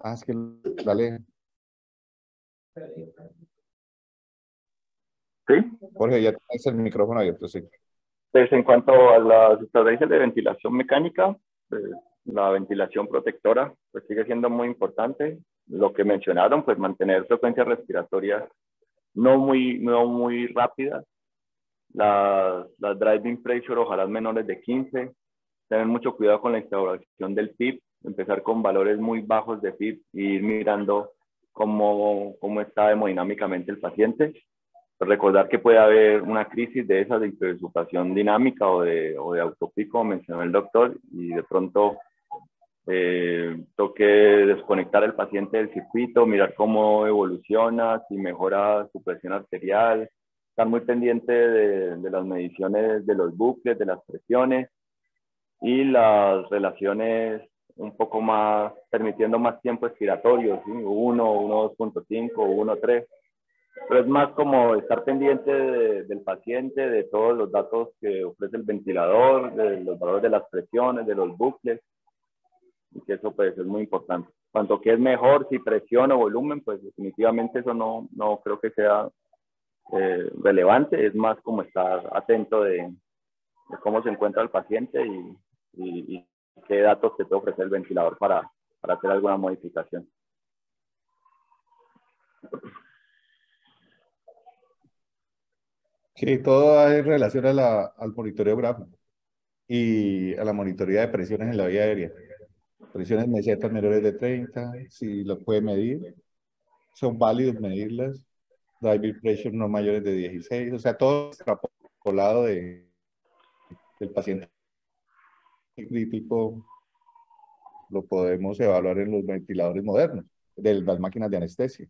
Es que dale. Sí, Jorge, ya tienes el micrófono abierto, sí. pues en cuanto a las estrategias de ventilación mecánica, pues, la ventilación protectora pues sigue siendo muy importante. Lo que mencionaron, pues mantener frecuencias respiratorias no muy rápidas. Las driving pressure ojalá menores de 15. Tener mucho cuidado con la instauración del PIB. Empezar con valores muy bajos de PIB y ir mirando cómo está hemodinámicamente el paciente. Recordar que puede haber una crisis de esas de hiperinsuflación dinámica o de autopico, como mencionó el doctor, y de pronto toque desconectar al paciente del circuito, mirar cómo evoluciona, si mejora su presión arterial, estar muy pendiente de las mediciones de los bucles, de las presiones y las relaciones un poco más, permitiendo más tiempo expiratorio, ¿sí? 1, 1.2.5, 1.3. Pero es más como estar pendiente del paciente, de todos los datos que ofrece el ventilador, de los valores de las presiones, de los bucles, y que eso pues es muy importante. Cuanto que es mejor, si presión o volumen, pues definitivamente eso no creo que sea relevante, es más como estar atento de cómo se encuentra el paciente y qué datos te puede ofrecer el ventilador para hacer alguna modificación. Sí, todo en relación al monitoreo gráfico. y a la monitoría de presiones en la vía aérea. Presiones mesetas menores de 30, si lo puede medir, son válidos medirlas. Driving pressure no mayores de 16, o sea, todo extrapolado del paciente crítico lo podemos evaluar en los ventiladores modernos, de las máquinas de anestesia.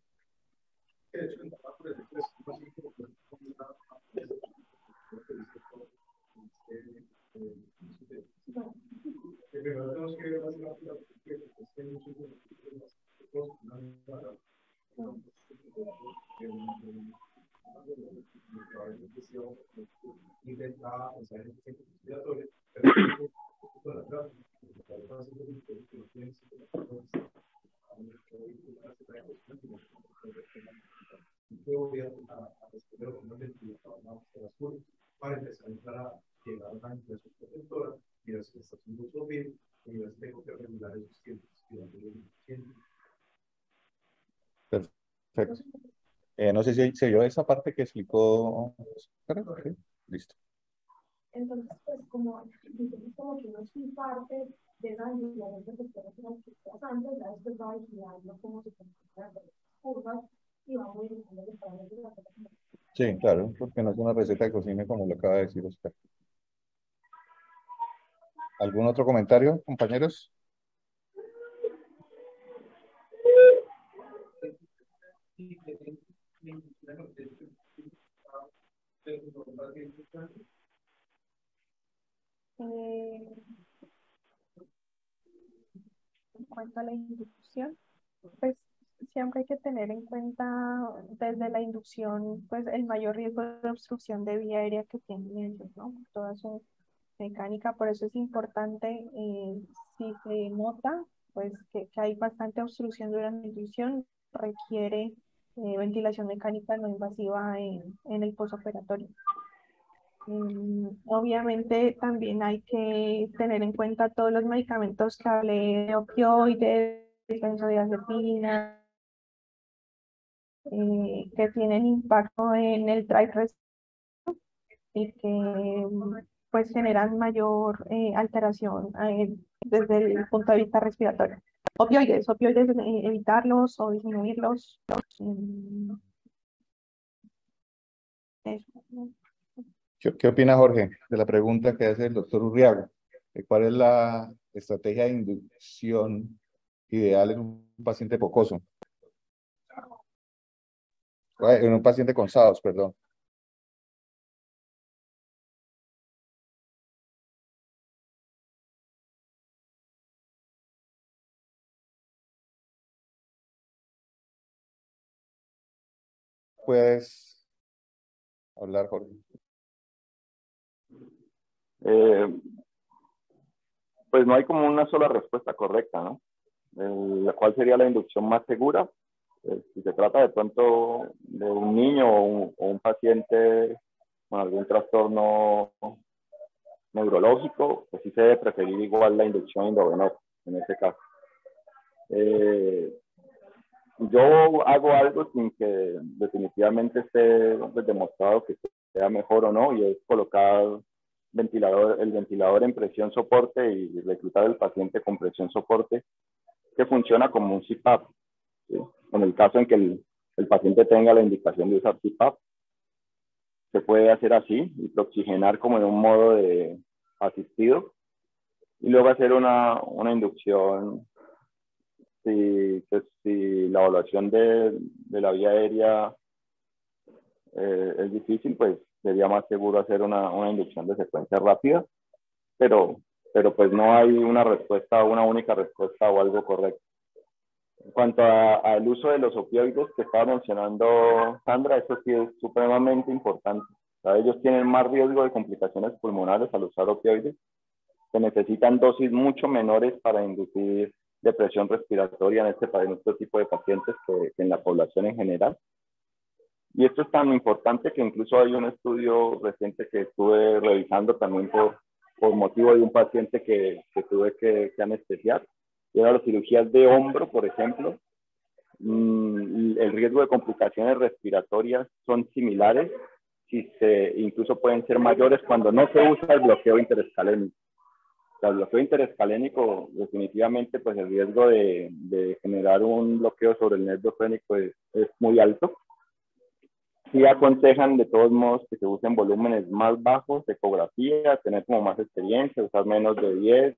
Para empezar a llegar a una inflación protectora y las estaciones de sufrir y las tengo que regular esos tiempos. Perfecto. No sé si se oyó esa parte que explicó. Sí, listo. Entonces, pues, como que no soy parte de esa vigilación de sectores financieros antes, ya después va vigilando cómo se comportan las curvas y va modificando los parámetros de la persona. Sí, claro, porque no es una receta de cocina como lo acaba de decir Oscar. ¿Algún otro comentario, compañeros? En cuanto a la inducción, pues siempre hay que tener en cuenta desde la inducción, pues el mayor riesgo de obstrucción de vía aérea que tienen ellos, ¿no? Toda su mecánica, por eso es importante, si se nota, pues que hay bastante obstrucción durante la inducción, requiere ventilación mecánica no invasiva en el posoperatorio. Obviamente también hay que tener en cuenta todos los medicamentos que hablé de opioides, benzodiazepina, que tienen impacto en el drive y que pues generan mayor alteración desde el punto de vista respiratorio. Opioides, evitarlos o disminuirlos. Eso. ¿Qué opina Jorge de la pregunta que hace el doctor Urriago? ¿Cuál es la estrategia de inducción ideal en un paciente pocoso? En un paciente con SAOS, perdón. ¿Puedes hablar, Jorge? Pues no hay como una sola respuesta correcta, ¿no? ¿Cuál sería la inducción más segura? Si se trata de pronto de un niño o un paciente con algún trastorno neurológico, pues sí se debe preferir igual la inducción endovenosa en este caso. Yo hago algo sin que definitivamente esté demostrado que sea mejor o no, y es colocar el ventilador en presión soporte y reclutar al paciente con presión soporte, que funciona como un CPAP. ¿Sí? En el caso en que el paciente tenga la indicación de usar CPAP, se puede hacer así y oxigenar como en un modo de asistido, y luego hacer una inducción. Si la evaluación de la vía aérea es difícil, pues sería más seguro hacer una inducción de secuencia rápida, pero pues no hay una única respuesta o algo correcto. En cuanto al uso de los opioides que estaba mencionando Sandra, eso sí es supremamente importante. O sea, ellos tienen más riesgo de complicaciones pulmonares al usar opioides, que necesitan dosis mucho menores para inducir depresión respiratoria en este tipo de pacientes que en la población en general. Y esto es tan importante que incluso hay un estudio reciente que estuve revisando también por motivo de un paciente que tuve que anestesiar. Y era las cirugías de hombro, por ejemplo. El riesgo de complicaciones respiratorias son similares, incluso pueden ser mayores cuando no se usa el bloqueo interescalémico. sea, el bloqueo interescalénico, definitivamente, pues el riesgo de generar un bloqueo sobre el nervio fénico es muy alto. Sí aconsejan de todos modos que se usen volúmenes más bajos de ecografía, tener como más experiencia, usar menos de 10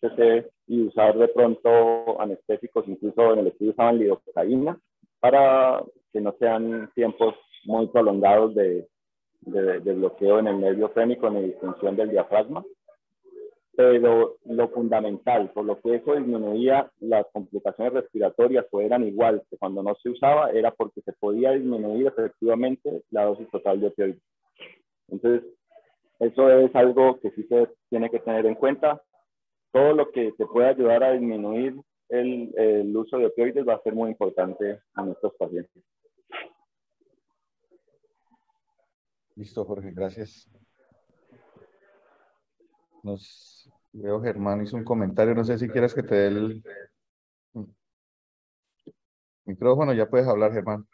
cc y usar de pronto anestésicos, incluso en el estudio usaban lidocaína, para que no sean tiempos muy prolongados de bloqueo en el nervio fénico ni distensión del diafragma. Pero lo fundamental, por lo que eso disminuía las complicaciones respiratorias o eran igual que cuando no se usaba, era porque se podía disminuir efectivamente la dosis total de opioides. Entonces, eso es algo que sí se tiene que tener en cuenta. Todo lo que te pueda ayudar a disminuir el uso de opioides va a ser muy importante a nuestros pacientes. Listo, Jorge, gracias. Veo Germán hizo un comentario, no sé si quieres que te dé el micrófono, ya puedes hablar, Germán.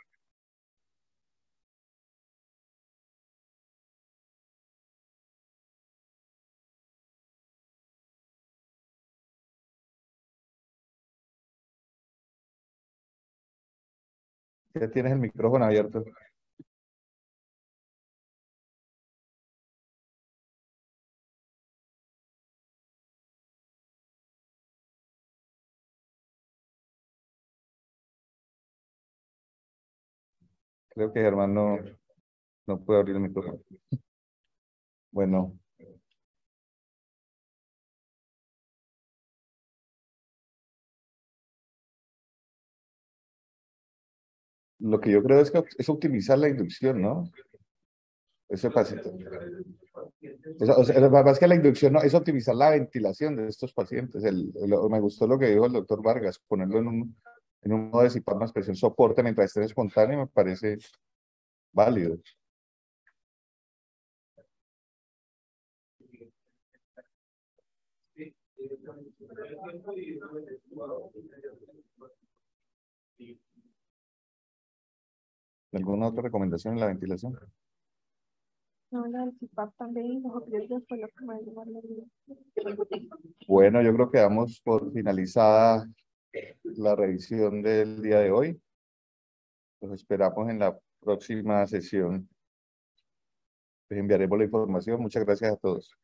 Ya tienes el micrófono abierto. Creo que Germán no puede abrir el micrófono. Bueno. Lo que yo creo es que es optimizar la inducción, ¿no? Ese paciente. O sea, más que la inducción, no, es optimizar la ventilación de estos pacientes. Me gustó lo que dijo el doctor Vargas, ponerlo en un modo de CPAP más presión soporte mientras esté espontáneo, me parece válido. ¿Alguna otra recomendación en la ventilación? No, la del CPAP también, los opioides fue lo que más llamó la atención. Bueno, yo creo que damos por finalizada la revisión del día de hoy. Los esperamos en la próxima sesión. Les enviaremos la información. Muchas gracias a todos.